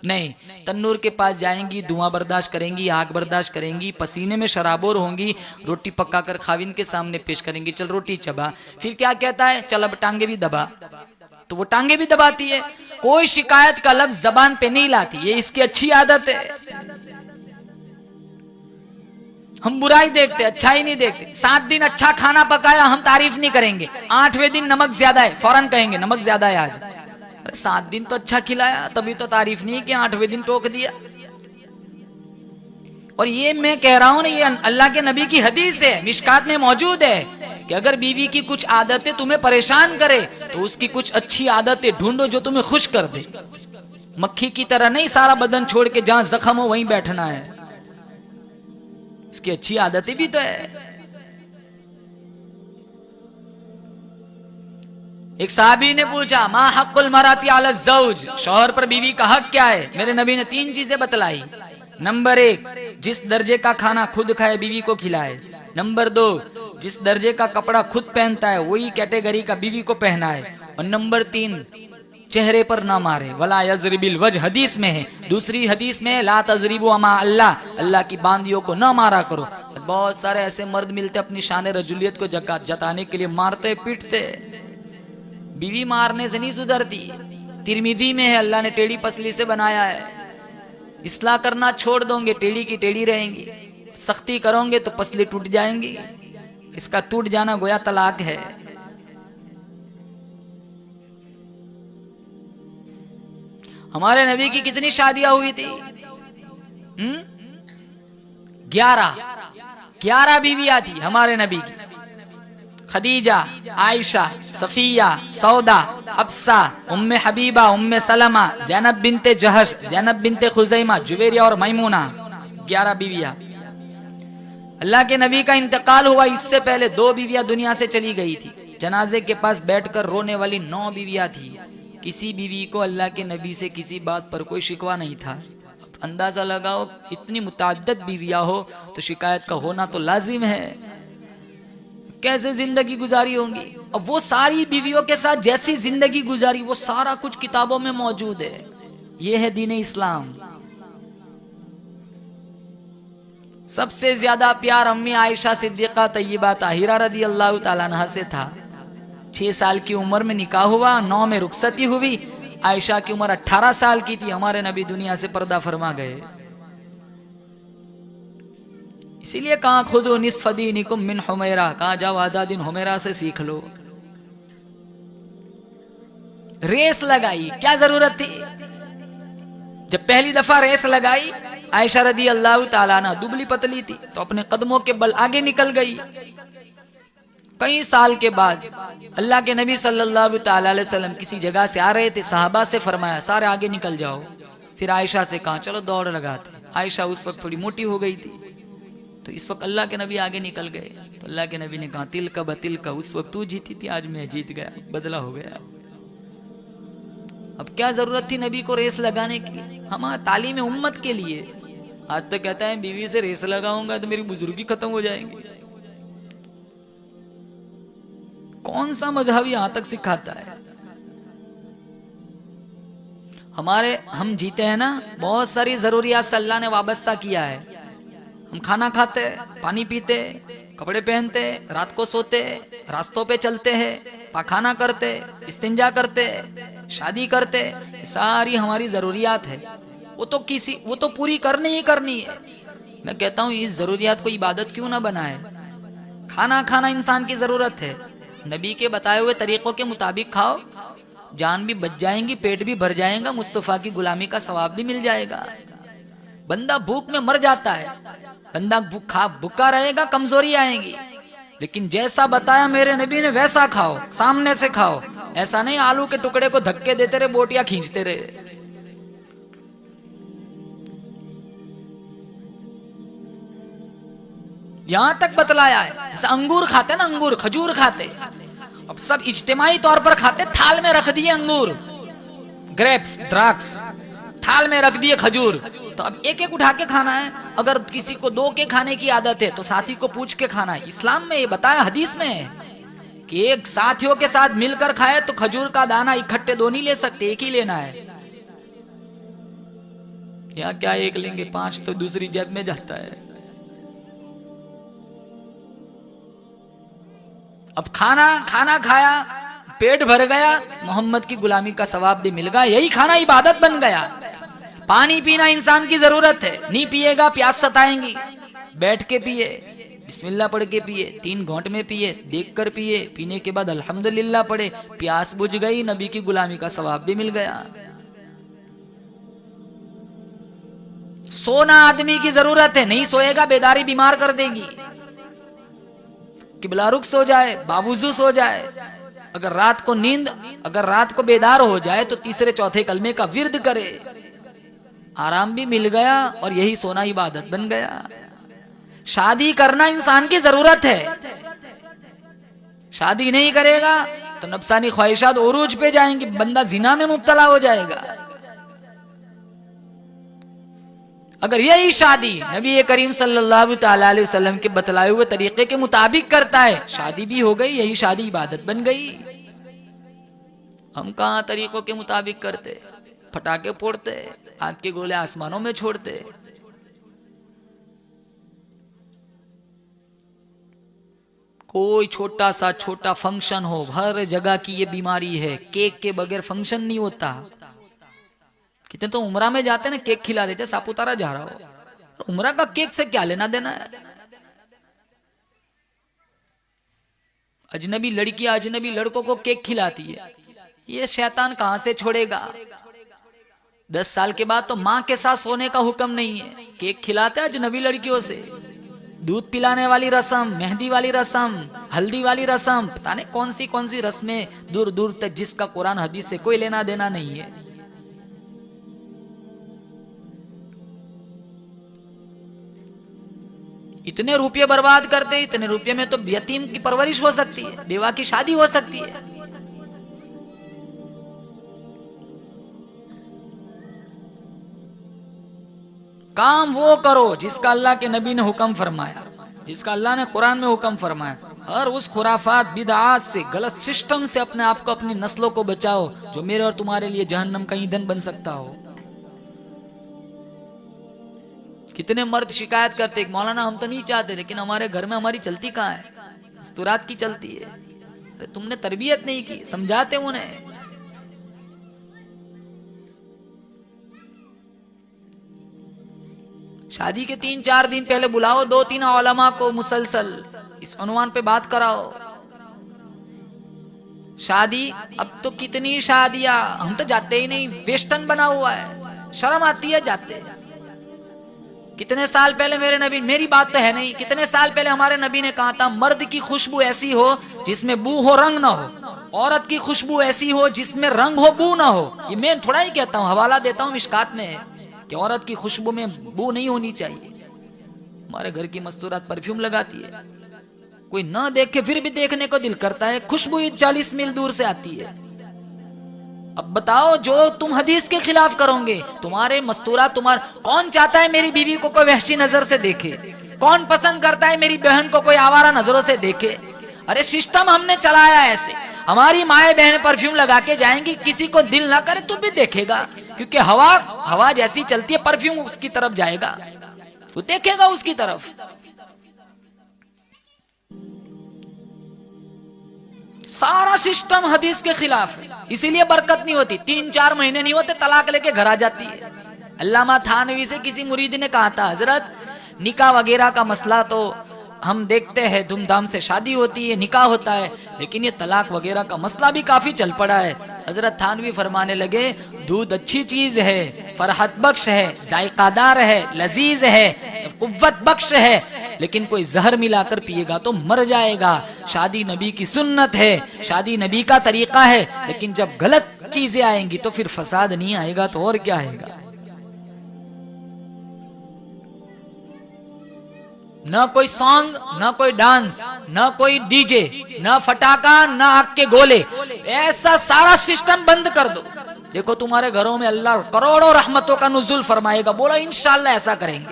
नहीं, तन्नूर के पास जाएंगी, धुआं बर्दाश्त करेंगी, आग बर्दाश्त करेंगी, पसीने में शराबोर होंगी, रोटी पकाकर खाविन के सामने पेश करेंगी, चल रोटी चबा। फिर क्या कहता है, चल अब टांगे भी दबा, तो वो टांगे भी दबाती है, कोई शिकायत का लफ्ज जबान पे नहीं लाती, ये इसकी अच्छी आदत है। हम बुराई देखते, अच्छा ही नहीं देखते। 7 दिन अच्छा खाना पकाया, हम तारीफ नहीं करेंगे, 8वें दिन नमक ज्यादा है, फौरन कहेंगे नमक ज्यादा है आज। 7 दिन तो अच्छा खिलाया, तभी तो तारीफ नहीं कि 8वें दिन टोक दिया। और ये मैं कह रहा हूं ना, ये अल्लाह के नबी की हदीस है, मिशकात में मौजूद है कि अगर बीवी की कुछ आदतें तुम्हें परेशान करे तो उसकी कुछ अच्छी आदतें ढूंढो जो तुम्हें खुश कर दे। मक्खी की तरह नहीं सारा बदन छोड़ के जहां जख्म हो वहीं बैठना है, इसकी अच्छी आदतें भी तो है। एक साहबी ने पूछा, मा हक़्क़ुल मराती अला ज़ौज, शौहर पर बीवी का हक क्या है? मेरे नबी ने 3 चीजें बतलाई। नंबर 1, जिस दर्जे का खाना खुद खाए बीवी को खिलाए। नंबर 2, जिस दर्जे का कपड़ा खुद पहनता है वही कैटेगरी का बीवी को पहनाए। और नंबर 3, चेहरे पर ना मारे, वला यज़रिबिल वजह, हदीस में है। दूसरी हदीस में ला तज़रिबु अमा अल्लाह, अल्लाह की बांदियों को ना मारा करो। बहुत सारे ऐसे मर्द मिलते अपनी शान रजुलियत को जताने के लिए मारते पीटते, बीवी मारने से नहीं सुधरती। तिरमिजी में है, अल्लाह ने टेढ़ी पसली से बनाया है, इस्लाह करना छोड़ दोगे टेढ़ी की टेढ़ी रहेंगी, सख्ती करोगे तो पसली टूट जाएंगी, इसका टूट जाना गोया तलाक है। हमारे नबी की कितनी शादियां हुई थी? 11 बीवियां थी हमारे नबी की। खदीजा, आयशा, सफिया, सौदा, हफ्सा, उम्मे हबीबा, उम्मे सलमा, ज़ैनब बिनते जहश, ज़ैनब बिनते खुज़ैमा, जुवेरिया और मैमूना, 11 बीवियां। अल्लाह के नबी का इंतकाल हुआ, इससे पहले 2 बीवियां दुनिया से चली गई थी। जनाजे के पास बैठकर रोने वाली 9 बीवियां थी। किसी बीवी को अल्लाह के नबी से किसी बात पर कोई शिकवा नहीं था। अंदाजा लगाओ, इतनी मुतअद्दिद बीवियां हो तो शिकायत का होना तो लाजिम है। कैसे जिंदगी गुजारी होंगी। अब वो सारी बीवियों के साथ जैसी जिंदगी गुजारी वो सारा कुछ किताबों में मौजूद है। ये है दीन इस्लाम। सबसे ज्यादा प्यार अम्मी आयशा सिद्दीका तय्यबा ताहिरा रदी अल्लाह ताला अन्हा से था। 6 साल की उम्र में निकाह हुआ, 9 में रुखसती हुई। आयशा की उम्र 18 साल की थी, हमारे नबी दुनिया से पर्दा फरमा गए। इसीलिए कहा खुदो निस्फ दीनिकुम मिन हुमैरा, कहा जाओ आधा दिन हुमैरा से सीख लो। रेस लगाई, क्या जरूरत थी। जब पहली दफा रेस लगाई, आयशा रदी अल्लाह ताला अन्हा दुबली पतली थी तो अपने कदमों के बल आगे निकल गई। कई साल के बाद अल्लाह के नबी सल्लल्लाहु ताला अलैहि वसल्लम किसी जगह से आ रहे थे, साहबा से फरमाया सारे आगे निकल जाओ। फिर आयशा से कहा चलो दौड़ लगाते। आयशा उस वक्त थोड़ी मोटी हो गई थी, तो इस वक्त अल्लाह के नबी आगे निकल गए। तो अल्लाह के नबी ने कहा तिल का बतिल का, उस वक्त तू जीती थी, आज मैं जीत गया, बदला हो गया। अब क्या जरूरत थी नबी को रेस लगाने की। हमारा तालीम उम्मत के लिए। आज तो कहता है बीवी से रेस लगाऊंगा तो मेरी बुजुर्गी खत्म हो जाएंगी। कौन सा मजहब यहां तक सिखाता है। हम जीते हैं ना, बहुत सारी जरूरियात से अल्लाह ने वाबस्ता किया है। हम खाना खाते, पानी पीते, कपड़े पहनते, रात को सोते, रास्तों पे चलते हैं, पाखाना करते, इस्तिंजा करते, शादी करते, सारी हमारी जरूरियात है। वो तो पूरी करनी ही करनी है। मैं कहता हूँ इस जरूरियात को इबादत क्यों ना बनाए। खाना खाना इंसान की जरूरत है, नबी के बताए हुए तरीकों के मुताबिक खाओ, जान भी बच जाएंगी, पेट भी भर जाएगा, मुस्तफा की गुलामी का सवाब भी मिल जाएगा। बंदा भूख में मर जाता है, बंदा भूखा रहेगा, कमजोरी आएगी। लेकिन जैसा बताया मेरे नबी ने वैसा खाओ, सामने से खाओ। ऐसा नहीं आलू के टुकड़े को धक्के देते रहे, बोटियां खींचते रहे। यहां तक बतलाया है। जैसे अंगूर खाते ना, अंगूर खजूर खाते, अब सब इज्तिमाई तौर पर खाते, थाल में रख दिए अंगूर, ग्रेप्स, द्राक्ष, थाल में रख दिए खजूर, तो अब एक एक उठा के खाना है। अगर किसी को 2 के खाने की आदत है तो साथी को पूछ के खाना है। इस्लाम में ये बताया, हदीस में है कि एक साथियों के साथ मिलकर खाए तो खजूर का दाना इकट्ठे 2 नहीं ले सकते, एक ही लेना है। या क्या एक लेंगे, 5 तो दूसरी जेब में जाता है। अब खाना खाया, पेट भर गया, मोहम्मद की गुलामी का सवाब भी मिल गया, यही खाना इबादत बन गया। पानी पीना इंसान की जरूरत है, नहीं पिएगा प्यास सताएंगी। बैठ के पिए, बिस्मिल्लाह पढ़ के पिए, 3 घोंट में पिए, देख कर पिए, पीने के बाद अल्हम्दुलिल्लाह पढ़े, प्यास बुझ गई, नबी की गुलामी का सवाब भी मिल गया। सोना आदमी की जरूरत है, नहीं सोएगा बेदारी बीमार कर देगी। किबला रुख सो जाए, बावुजू सो जाए, अगर रात को बेदार हो जाए तो 3 चौथे कलमे का विर्द करे, आराम भी मिल गया और यही सोना इबादत बन गया। शादी करना इंसान की जरूरत है, शादी नहीं करेगा तो नफसानी ख्वाहिशात उरूज पे जाएंगी, बंदा जिना में मुब्तला हो जाएगा। अगर यही शादी नबी करीम सल्लल्लाहु ताला अलैहि वसल्लम के बतलाए हुए तरीके के मुताबिक करता है, शादी भी हो गई, यही शादी इबादत बन गई। हम कहाँ तरीकों के मुताबिक करते, फटाके फोड़ते, आग के गोले आसमानों में छोड़ते। कोई छोटा फंक्शन हो, हर जगह की ये बीमारी है, केक के बगैर फंक्शन नहीं होता। कितने तो उमरा में जाते ना, केक खिला देते, सापुतारा जा रहा हो, उमरा का केक से क्या लेना देना है। अजनबी लड़कियां अजनबी लड़कों को केक खिलाती है, ये शैतान कहां से छोड़ेगा। 10 साल के बाद तो माँ के साथ सोने का हुक्म नहीं है, केक खिलाते हैं अजनबी लड़कियों से। दूध पिलाने वाली रस्म, मेहंदी वाली रस्म, हल्दी वाली रस्म, पता नहीं कौन सी रस्में दूर दूर तक, जिसका कुरान हदीस से कोई लेना देना नहीं है। इतने रुपये बर्बाद करते, इतने रुपये में तो यतीम की परवरिश हो सकती है, बेवा की शादी हो सकती है। काम वो करो जिसका अल्लाह के नबी ने हुक्म फरमाया, जिसका अल्लाह ने कुरान में हुक्म फरमाया। और उस खुराफात बिदआत से, गलत सिस्टम से अपने आप को, अपनी नस्लों को बचाओ, जो मेरे और तुम्हारे लिए जहन्नम का ईंधन बन सकता हो। कितने मर्द शिकायत करते, मौलाना हम तो नहीं चाहते, लेकिन हमारे घर में हमारी चलती कहाँ है, मस्तूरात की चलती है। अरे तुमने तरबियत नहीं की, समझाते उन्हें। शादी के 3-4 दिन पहले बुलाओ 2-3 उलमा को, मुसलसल इस उन्वान पे बात कराओ। शादी, अब तो कितनी शादियां, हम तो जाते ही नहीं, वेस्टर्न बना हुआ है, शर्म आती है जाते। कितने साल पहले मेरे नबी, मेरी बात तो है नहीं, कितने साल पहले हमारे नबी ने कहा था, मर्द की खुशबू ऐसी हो जिसमें बू हो, रंग ना हो, औरत की खुशबू ऐसी हो जिसमें रंग हो, बू ना हो। ये मैं थोड़ा ही कहता हूँ, हवाला देता हूँ, मिशकात में है कि औरत की खुशबू में बू नहीं होनी चाहिए। हमारे घर की मस्तूरात परफ्यूम लगाती है, कोई ना देखे फिर भी देखने को दिल करता है, खुशबू 40 मील दूर से आती है। अब बताओ, जो तुम हदीस के खिलाफ करोगे, तुम्हारे मस्तूरा, कौन चाहता है मेरी बीवी को कोई वहशी नजर से देखे? कौन पसंद करता है मेरी बहन को कोई आवारा नजरों से देखे? अरे सिस्टम हमने चलाया ऐसे, हमारी माए बहन परफ्यूम लगा के जाएंगी, किसी को दिल ना करे तो भी देखेगा, क्योंकि हवा जैसी चलती है, परफ्यूम उसकी तरफ जाएगा तो देखेगा उसकी तरफ। सारा सिस्टम हदीस के खिलाफ है, इसीलिए बरकत नहीं होती। 3-4 महीने नहीं होते, तलाक लेके घर आ जाती है। अल्लामा थानवी से किसी मुरीद ने कहा था, हजरत निकाह वगैरह का मसला तो हम देखते हैं, धूमधाम से शादी होती है, निकाह होता है, लेकिन ये तलाक वगैरह का मसला भी काफी चल पड़ा है। हजरत थानवी फरमाने लगे, दूध अच्छी चीज है, फरहत बख्श है, जायकादार है, लजीज है, कुव्वत बख्श है, लेकिन कोई जहर मिलाकर पिएगा तो मर जाएगा। शादी नबी की सुन्नत है, शादी नबी का तरीका है, लेकिन जब गलत चीजें आएंगी तो फिर फसाद नहीं आएगा तो और क्या आएगा। न कोई सॉन्ग, न कोई डांस, न कोई डीजे, न फटाका, न आग के गोले, ऐसा सारा सिस्टम बंद कर दो। देखो तुम्हारे घरों में अल्लाह करोड़ों रहमतों का नुज़ुल फरमाएगा। बोलो इंशाल्लाह ऐसा करेंगे।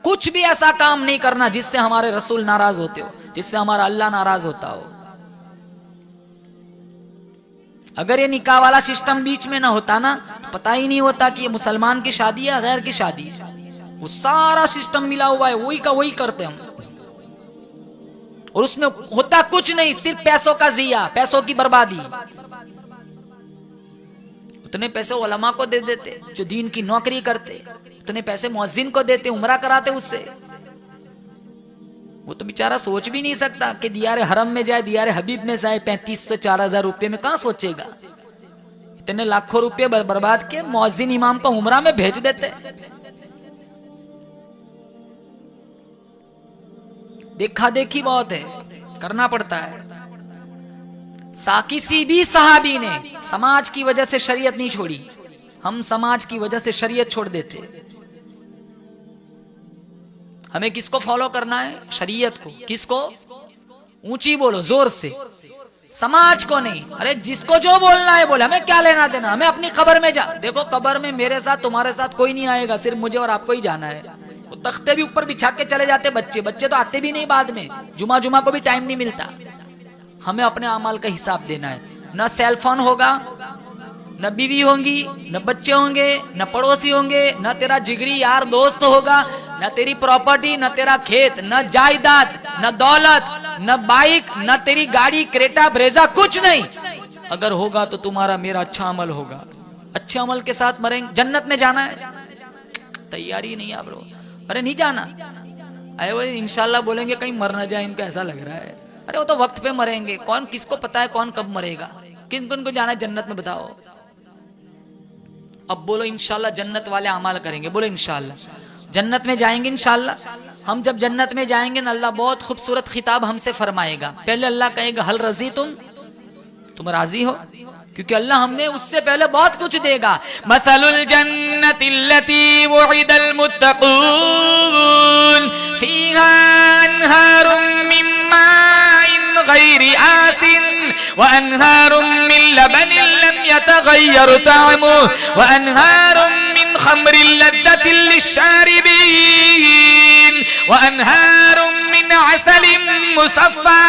कुछ भी ऐसा काम नहीं करना जिससे हमारे रसूल नाराज होते हो, जिससे हमारा अल्लाह नाराज होता हो। अगर ये निकाह वाला सिस्टम बीच में ना होता ना, तो पता ही नहीं होता कि ये मुसलमान की शादी है, गैर की शादी है। वो सारा सिस्टम मिला हुआ है, वही का वही करते हम, और उसमें होता कुछ नहीं, सिर्फ पैसों का जिया, पैसों की बर्बादी। उतने पैसे उलमा को दे देते जो दीन की नौकरी करते, उतने पैसे मुअज्जिन को देते, उम्रा कराते उससे। वो तो बेचारा सोच भी नहीं सकता कि दियारे हरम में जाए, दियारे हबीब में जाए, 3500-4000 रुपए में कहां सोचेगा। इतने लाखों रुपए बर्बाद के मुअज्जिन इमाम को उम्रा में भेज देते। देखा देखी बहुत है, करना पड़ता है। किसी भी सहाबी ने समाज की वजह से शरीयत नहीं छोड़ी। हम समाज की वजह से शरीयत छोड़ देते। हमें किसको फॉलो करना है? शरीयत को। किसको? ऊंची बोलो, जोर से, समाज को नहीं। अरे जिसको जो बोलना है बोले, हमें क्या लेना देना। हमें अपनी कब्र में जा, देखो कब्र में मेरे साथ तुम्हारे साथ कोई नहीं आएगा, सिर्फ मुझे और आपको ही जाना है। वो तख्ते भी ऊपर बिछा के चले जाते बच्चे तो आते भी नहीं बाद में, जुमा को भी टाइम नहीं मिलता। हमें अपने अमाल का हिसाब देना है। न सेलफोन होगा, न बीवी होंगी, न बच्चे होंगे, न पड़ोसी होंगे, न तेरा जिगरी यार दोस्त होगा, न तेरी प्रॉपर्टी, न तेरा खेत, न जायदाद, न दौलत, न बाइक, न तेरी गाड़ी क्रेटा ब्रेजा, कुछ नहीं। अगर होगा तो तुम्हारा मेरा अच्छा अमल होगा। अच्छे अमल के साथ मरेंगे। जन्नत में जाना है, तैयारी नहीं आप लोग। अरे नहीं जाना, अरे वो इंशाल्लाह बोलेंगे कहीं मर ना जाए, इनको ऐसा लग रहा है। अरे वो तो वक्त पे मरेंगे, कौन किसको पता है कौन कब मरेगा। किन किन को जाना है जन्नत में बताओ। अब बोलो इंशाल्लाह जन्नत वाले अमाल करेंगे। बोलो इंशाल्लाह जन्नत में जाएंगे। इंशाल्लाह हम जब जन्नत में जाएंगे ना, अल्लाह बहुत खूबसूरत खिताब हमसे फरमाएगा। पहले अल्लाह कहेगा हल रजी तुम राजी हो, क्योंकि अल्लाह हमने उससे पहले बहुत कुछ देगा। मसलुल जन्नतिल्लती वुइदल मुत्तकून फीहा अनहारुम मिन माइन गैरि आसिन व अनहारुम मिन लबनिन लम यतगय्यर तअमुहु व अनहारुम मिन खम्रिन लद्दतिन लिश्शारिबीन व अनहारुम मिन असलिन मुसफ़ा,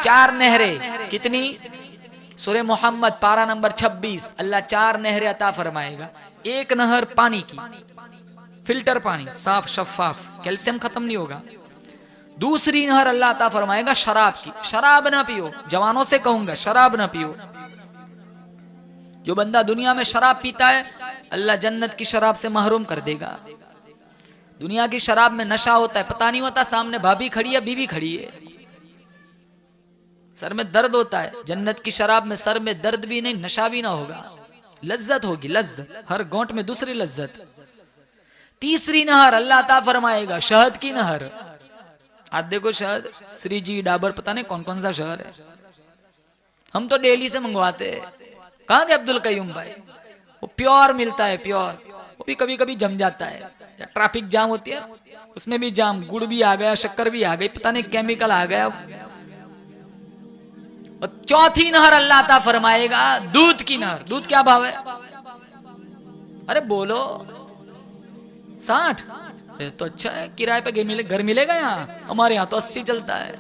4 नहरें। कितनी? सूरह मोहम्मद पारा नंबर 26, अल्लाह 4 नहरें अता फरमाएगा। एक नहर पानी की, फिल्टर पानी, साफ शफाफ, कैल्शियम खत्म नहीं होगा। दूसरी नहर अल्लाह अता फरमाएगा शराब की, शराब ना पियो। जवानों से कहूंगा शराब ना पियो। जो बंदा दुनिया में शराब पीता है अल्लाह जन्नत की शराब से महरूम कर देगा। दुनिया की शराब में नशा होता है, पता नहीं होता सामने भाभी खड़ी है बीवी खड़ी है, सर में दर्द होता है। जन्नत की शराब में सर में दर्द भी नहीं, नशा भी ना होगा, लज्जत होगी, लज्जत, हर घोंट में दूसरी लज्जत। तीसरी नहर अल्लाह अता फरमाएगा शहद की नहर। आज देखो शहद, श्री जी, डाबर, पता नहीं कौन कौन सा शहर है, हम तो डेली से मंगवाते हैं। कहाँ गए अब्दुल कयूम भाई? वो प्योर मिलता है, प्योर। वो भी कभी कभी जम जाता है, ट्रैफिक जाम होती है उसमें भी जाम, गुड़ भी आ गया, शक्कर भी आ गई, पता नहीं केमिकल आ गया। और चौथी नहर अल्लाह अता फरमाएगा दूध की नहर। दूध क्या भाव है? अरे बोलो 60। तो अच्छा है, किराए पे घर मिलेगा यहाँ, हमारे यहाँ तो 80 चलता है।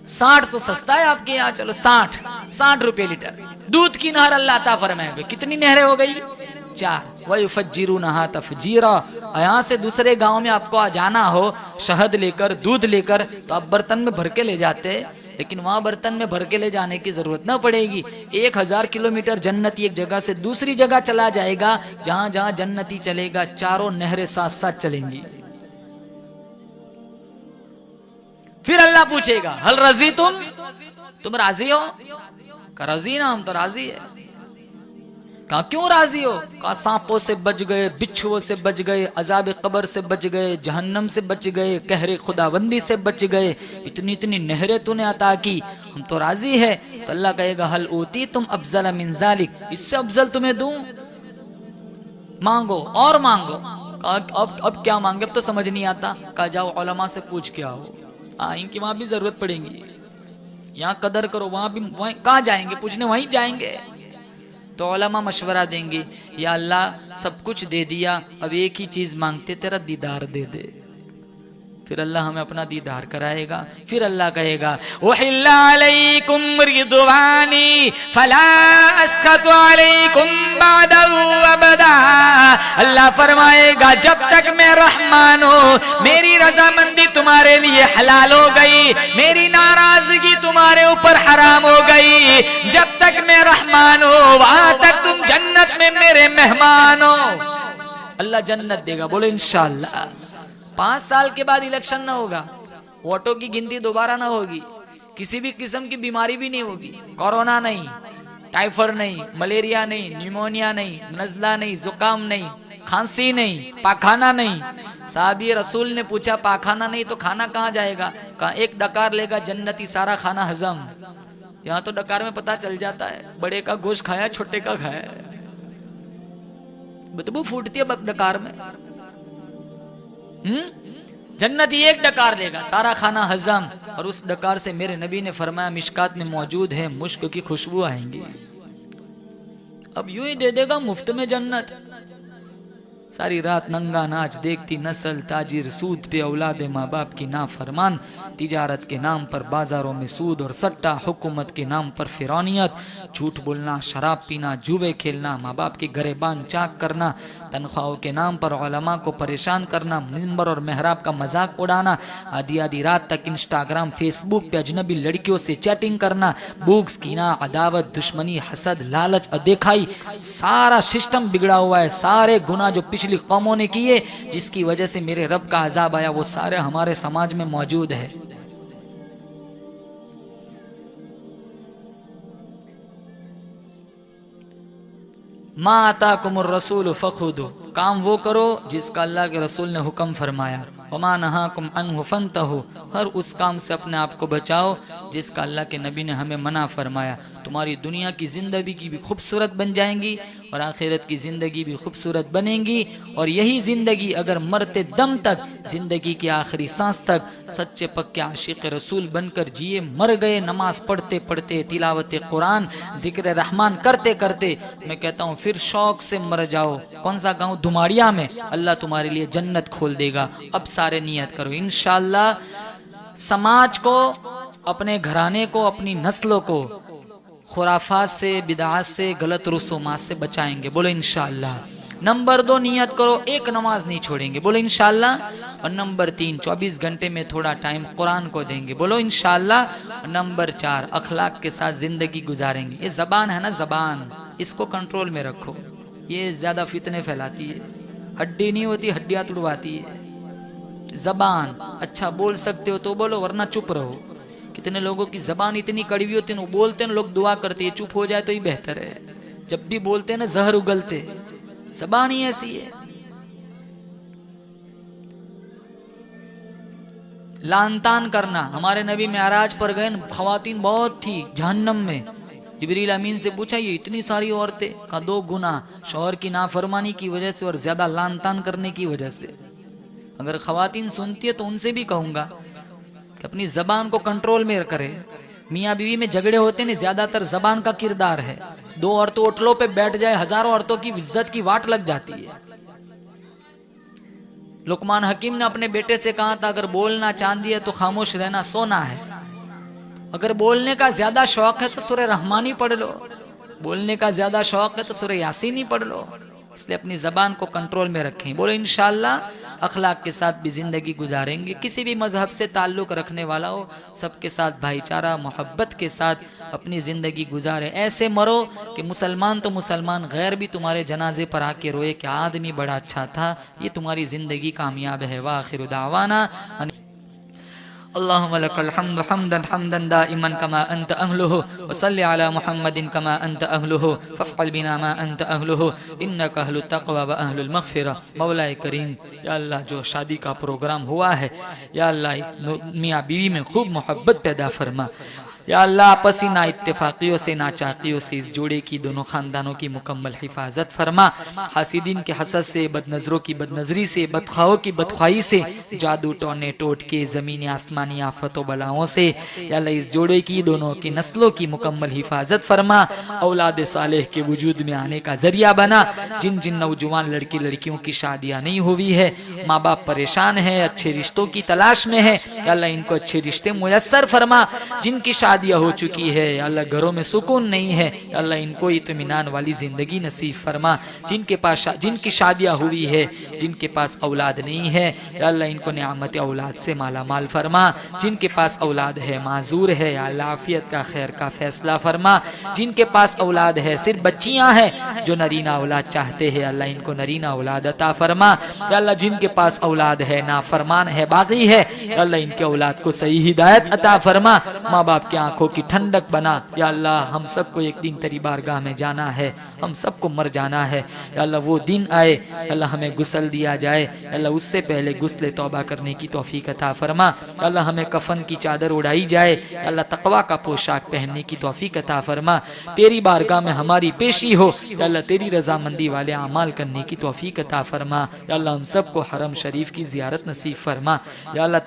60 तो सस्ता है आपके यहाँ, चलो 60 रुपए लीटर दूध की नहर अल्लाह अता फरमाएगा। कितनी नहरें हो गई? 4। वयुफज्जिरूनहा तफजीरा। यहाँ से दूसरे गांव में आपको जाना हो शहद लेकर, दूध लेकर, तो आप बर्तन में भर के ले जाते, लेकिन वहां बर्तन में भर के ले जाने की जरूरत ना पड़ेगी। 1000 किलोमीटर जन्नती एक जगह से दूसरी जगह चला जाएगा, जहां जहां जन्नती चलेगा चारों नहरें साथ साथ चलेंगी। फिर अल्लाह पूछेगा हल रजी तुम राजी हो? का राजी ना, हम तो राजी है। कहा क्यों राजी हो? कहा सांपों से बच गए, बिच्छुओं से बच गए, अजाब कब्र से बच गए, जहन्नम से बच गए, कहरे खुदाबंदी से बच गए, इतनी इतनी नहरें तूने अता की, हम तो राजी है। तो अल्लाह कहेगा हल ऊती तुम अफजल मिन जालिक, इससे अफजल तुम्हें दूं? मांगो और मांगो। अब क्या मांगे, अब तो समझ नहीं आता। कहा जाओ उलमा से पूछ के आओ, इनकी वहां भी जरूरत पड़ेगी। यहाँ कदर करो, वहां भी कहाँ जाएंगे पूछने? वहीं जाएंगे। तो उलमा मशवरा देंगे, या अल्लाह सब कुछ दे दिया, अब एक ही चीज मांगते, तेरा दीदार दे दे। फिर अल्लाह हमें अपना दीदार कराएगा। फिर अल्लाह कहेगा उहिल्ला अलैकुम रिदवानी फला अस्खतु अलैकुम बअदहु अबदा। अल्लाह फरमाएगा जब तक मैं रहमान हूँ, मेरी रजामंदी तुम्हारे लिए हलाल हो गई, मेरी नाराजगी तुम्हारे ऊपर हराम हो गई। जब तक मैं रहमान हूँ वहां तक तुम जन्नत में मेरे मेहमान हो। अल्लाह जन्नत देगा, बोले इंशाअल्लाह। 5 साल के बाद इलेक्शन ना होगा, वोटों की गिनती दोबारा ना होगी, किसी भी किस्म की बीमारी भी नहीं होगी, कोरोना नहीं, टाइफाइड नहीं, मलेरिया नहीं, न्यूमोनिया नहीं, नजला नहीं, जुकाम नहीं, खांसी नहीं, पाखाना नहीं। साहबी रसूल ने पूछा पाखाना नहीं तो खाना कहाँ जाएगा? कहा एक डकार लेगा जन्नती, सारा खाना हजम। यहाँ तो डकार में पता चल जाता है, बड़े का गोश्त खाया छोटे का खाया, बदबू फूटती है डकार में। जन्नती एक डकार लेगा, सारा खाना हजम, और उस डकार से मेरे नबी ने फरमाया मिशकात में मौजूद है, मुश्क की खुशबू आएंगी। अब यूं ही दे देगा मुफ्त में जन्नत। सारी रात नंगा नाच देखती नस्ल, ताजिर सूद पे औलाद माँ बाप की नाफरमान, तिजारत के नाम पर बाजारों में सूद और सट्टा, हुकूमत के नाम पर फिरौनियत, झूठ बोलना, शराब पीना, जुए खेलना, माँ बाप के गरेबान चाक करना, तनख्वाहों के नाम पर उलमा को परेशान करना, मिंबर और मेहराब का मजाक उड़ाना, आधी आधी रात तक इंस्टाग्राम फेसबुक पे अजनबी लड़कियों से चैटिंग करना, बुक्स कीना, अदावत, दुश्मनी, हसद, लालच, अदेखाई, सारा सिस्टम बिगड़ा हुआ है। सारे गुनाह जो पिछली कौमों ने किए, जिसकी वजह से मेरे रब का अजाब आया, वो सारे हमारे समाज में मौजूद है। मा आताकुमुर रसूल फखुदू, काम वो करो जिसका अल्लाह के रसूल ने हुक्म फरमाया। वमा नहाकुम अन्हु फंतहु, हर उस काम से अपने आप को बचाओ जिसका अल्लाह के नबी ने हमें मना फरमाया। तुम्हारी दुनिया की जिंदगी की भी खूबसूरत बन जाएंगी और आखिरत की जिंदगी भी खूबसूरत बनेगी। और यही जिंदगी अगर मरते दम तक, जिंदगी की आखिरी सांस तक सच्चे पक्के आशिक रसूल बनकर जिए, मर गए नमाज पढ़ते पढ़ते, तिलावत कुरान, जिक्र रहमान करते करते, मैं कहता हूँ फिर शौक से मर जाओ। कौन सा गाँव? दुमाड़िया में। अल्लाह तुम्हारे लिए जन्नत खोल देगा। अब सारे नियत करो इंशाअल्लाह। समाज को अपने घराने को, अपनी नस्लों को खुराफात से, बिदआत से, गलत रसूमात से बचाएंगे। बोलो इंशाअल्लाह। नंबर 2, नियत करो एक नमाज नहीं छोड़ेंगे। बोलो इंशाअल्लाह। और नंबर 3, 24 घंटे में थोड़ा टाइम कुरान को देंगे। बोलो इंशाअल्लाह। और नंबर 4, अखलाक के साथ जिंदगी गुजारेंगे। ये जबान है ना, जबान, इसको कंट्रोल में रखो। ये ज्यादा फितने फैलाती है, हड्डी नहीं होती, हड्डियां तुड़वाती है। जबान अच्छा बोल सकते हो तो बोलो, वरना चुप रहो। कितने लोगों की जबान इतनी कड़वी होती है, वो बोलते हैं, लोग दुआ करते हैं चुप हो जाए तो ही बेहतर है। जब भी बोलते हैं ना जहर उगलते। जबान ही ऐसी है। लानतान करना। हमारे नबी मेराज पर गए, खवातीन बहुत थी जहन्नम में। जिब्रील अमीन से पूछा ये इतनी सारी औरतें का? 2 गुना, शौहर की नाफरमानी की वजह से और ज्यादा लानतान करने की वजह से। अगर खवातीन सुनती है तो उनसे भी कहूंगा कि अपनी जबान को कंट्रोल में करे। मियाँ बीवी में झगड़े होते नहीं, ज्यादातर जबान का किरदार है। 2 औरतों ओटलों पे बैठ जाए, हजारों औरतों की इज्जत की वाट लग जाती है। लुकमान हकीम ने अपने बेटे से कहा था, अगर बोलना चांदी है तो खामोश रहना सोना है। अगर बोलने का ज्यादा शौक है तो सूरह रहमानी पढ़ लो, बोलने का ज्यादा शौक है तो सूरह यासीन ही पढ़ लो। इसलिए अपनी जबान को कंट्रोल में रखें। बोलो इंशाअल्लाह। अखलाक के साथ भी जिंदगी गुजारेंगे। किसी भी मजहब से ताल्लुक रखने वाला हो, सबके साथ भाईचारा, मोहब्बत के साथ अपनी जिंदगी गुजारे। ऐसे मरो कि मुसलमान तो मुसलमान, गैर भी तुम्हारे जनाजे पर आके रोए कि आदमी बड़ा अच्छा था। ये तुम्हारी जिंदगी कामयाब है। वाखिरु दावाना अल्लाहुम्मा लकल हम्दु हम्दन हम्दन दाइमन कमा अंत अहलुहु व सल्लि अला मुहम्मदिन कमा अंत अहलुहु फफ़अल बिना मा अंत अहलुहु इन्नका अहलुत तक़वा व अहलुल मग़फ़िरा। मौलाए करीम, या अल्लाह जो शादी का प्रोग्राम हुआ है, या अल्लाह मियाँ बीवी में खूब मोहब्बत पैदा फरमा। या अल्लाह आपसी ना इत्तेफाकियों से, ना चाकियों से इस जोड़े की, दोनों खानदानों की मुकम्मल हिफाजत फरमा। हासिदीन के हसद से, बदनजरों की बदनजरी से, बदख्वाहों की बदख्वाही से, जादू टोने टोट के, जमीनी आसमानी आफतों बलाओं से या अल्लाह इस जोड़े की, दोनों की नस्लों की मुकम्मल हिफाजत फरमा। औलाद सालेह के वजूद में आने का जरिया बना। जिन जिन नौजवान लड़की लड़कियों की शादियां नहीं हुई है, माँ बाप परेशान है, अच्छे रिश्तों की तलाश में है, या अल्लाह इनको अच्छे रिश्ते मुयस्सर फरमा। जिनकी शादियां हो चुकी है, या अल्लाह घरों में सुकून नहीं है, या अल्लाह इनको इत्मीनान वाली जिंदगी नसीब फरमा। जिनकी शादियां हुई है, जिनके पास औलाद नहीं है, या अल्लाह इनको नियामत औलाद से माला माल फरमा। जिनके पास औलाद है, माजूर है, या अल्लाह आफियत का, खैर का फैसला फरमा। जिनके पास औलाद है, सिर्फ बच्चियां हैं, जो नरीना औलाद चाहते हैं, अल्लाह इनको नरीना औलाद अता फरमा। या अल्लाह जिनके पास औलाद है, नाफरमान है, बागी है, या अल्लाह इनके औलाद को सही हिदायत अता फरमा। माँ बाप के आंखों की ठंडक बना। या अल्लाह हम सबको एक दिन तेरी बारगाह में जाना है, हम सबको मर जाना है। या अल्लाह वो दिन आए, अल्लाह हमें गुस्ल दिया जाए, अल्लाह उससे पहले गुस्ल तौबा करने की तौफीक अता फरमा। अल्लाह हमें कफन की चादर उड़ाई जाए, अल्लाह तकवा का पोशाक पहनने की तौफीक अता फरमा। तेरी बारगाह में हमारी पेशी हो, या अल्लाह तेरी रजामंदी वाले अमाल करने की तौफीक अता फरमा। या अल्लाह हम सबको हरम शरीफ की जियारत नसीब फरमा। या अल्लाह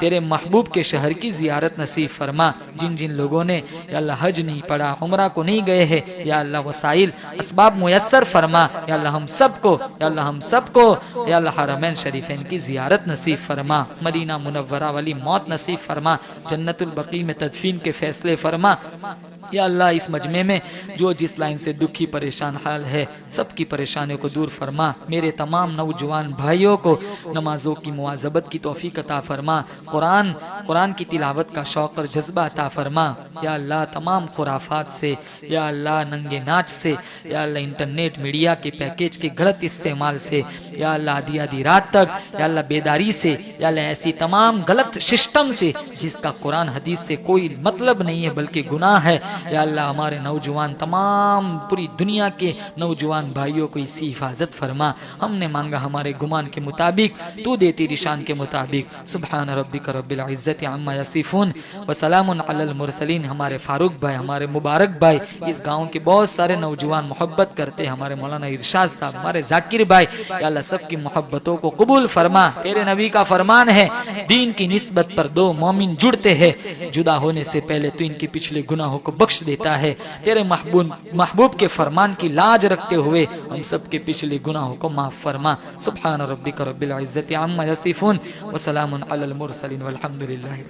तेरे महबूब के शहर की जियारत नसीब फरमा। जिन जिन लोगों ने या अल्लाह हज नहीं पढ़ा, उम्रा को नहीं गए हैं, या अल्लाह वसाइल असबाब मुयस्सर फरमा। या अल्लाह हम सबको, या अल्लाह हम सबको, या अल्लाह हरमैन शरीफैन की जियारत नसीब फरमा। मदीना मुनव्वरा वाली मौत नसीब फरमा। जन्नतुल बकी में तदफीन के फैसले फरमा। या अल्लाह इस मजमे में जो जिस लाइन से दुखी परेशान हाल है, सबकी परेशानियों को दूर फरमा। मेरे तमाम नौजवान भाइयों को नमाजों की मुआज़बत की तौफीक अता फरमा। कुरान की तिलावत का शौक़ और जज्बा अता फरमा। या अल्लाह तमाम खुराफात से, या अल्लाह नंगे नाच से, या अल्लाह इंटरनेट मीडिया के पैकेज के गलत इस्तेमाल से, या अल्लाह आधी आधी रात तक, या अल्लाह बेदारी से, या अल्लाह ऐसी तमाम गलत सिस्टम से जिसका कुरान हदीस से कोई मतलब नहीं है बल्कि गुनाह है। या अल्लाह हमारे नौजवान, तमाम पूरी दुनिया के नौजवान भाइयों को इसी हिफाजत फरमा। हमने मांगा हमारे गुमान के मुताबिक, तू दे तेरी शान के मुताबिक। सुब्हान रब्बिका रब्बिल इज्जति अम्मा यसिफून व सलामुन अलल मुरसलीन। हमारे फारूक भाई, हमारे मुबारक भाई, इस गाँव के बहुत सारे नौजवान मोहब्बत करते, हमारे मौलाना इरशाद साहब, हमारे जाकिर भाई, या अल्लाह सबकी मोहब्बतों को कबूल फरमा। तेरे नबी का फरमान है, दीन की निस्बत पर 2 मोमिन जुड़ते हैं, जुदा होने से पहले तो इनके पिछले गुनाहों को बख्श देता है। तेरे महबूब के फरमान की लाज रखते हुए हम सब के पिछले गुनाहों को माफ फरमा। सुब्हान रब्बिका रब्बिल इज्जति अम्मा यसिफून व सलामुन अलल मुरसलीन वल्हम्दुलिल्लाहि।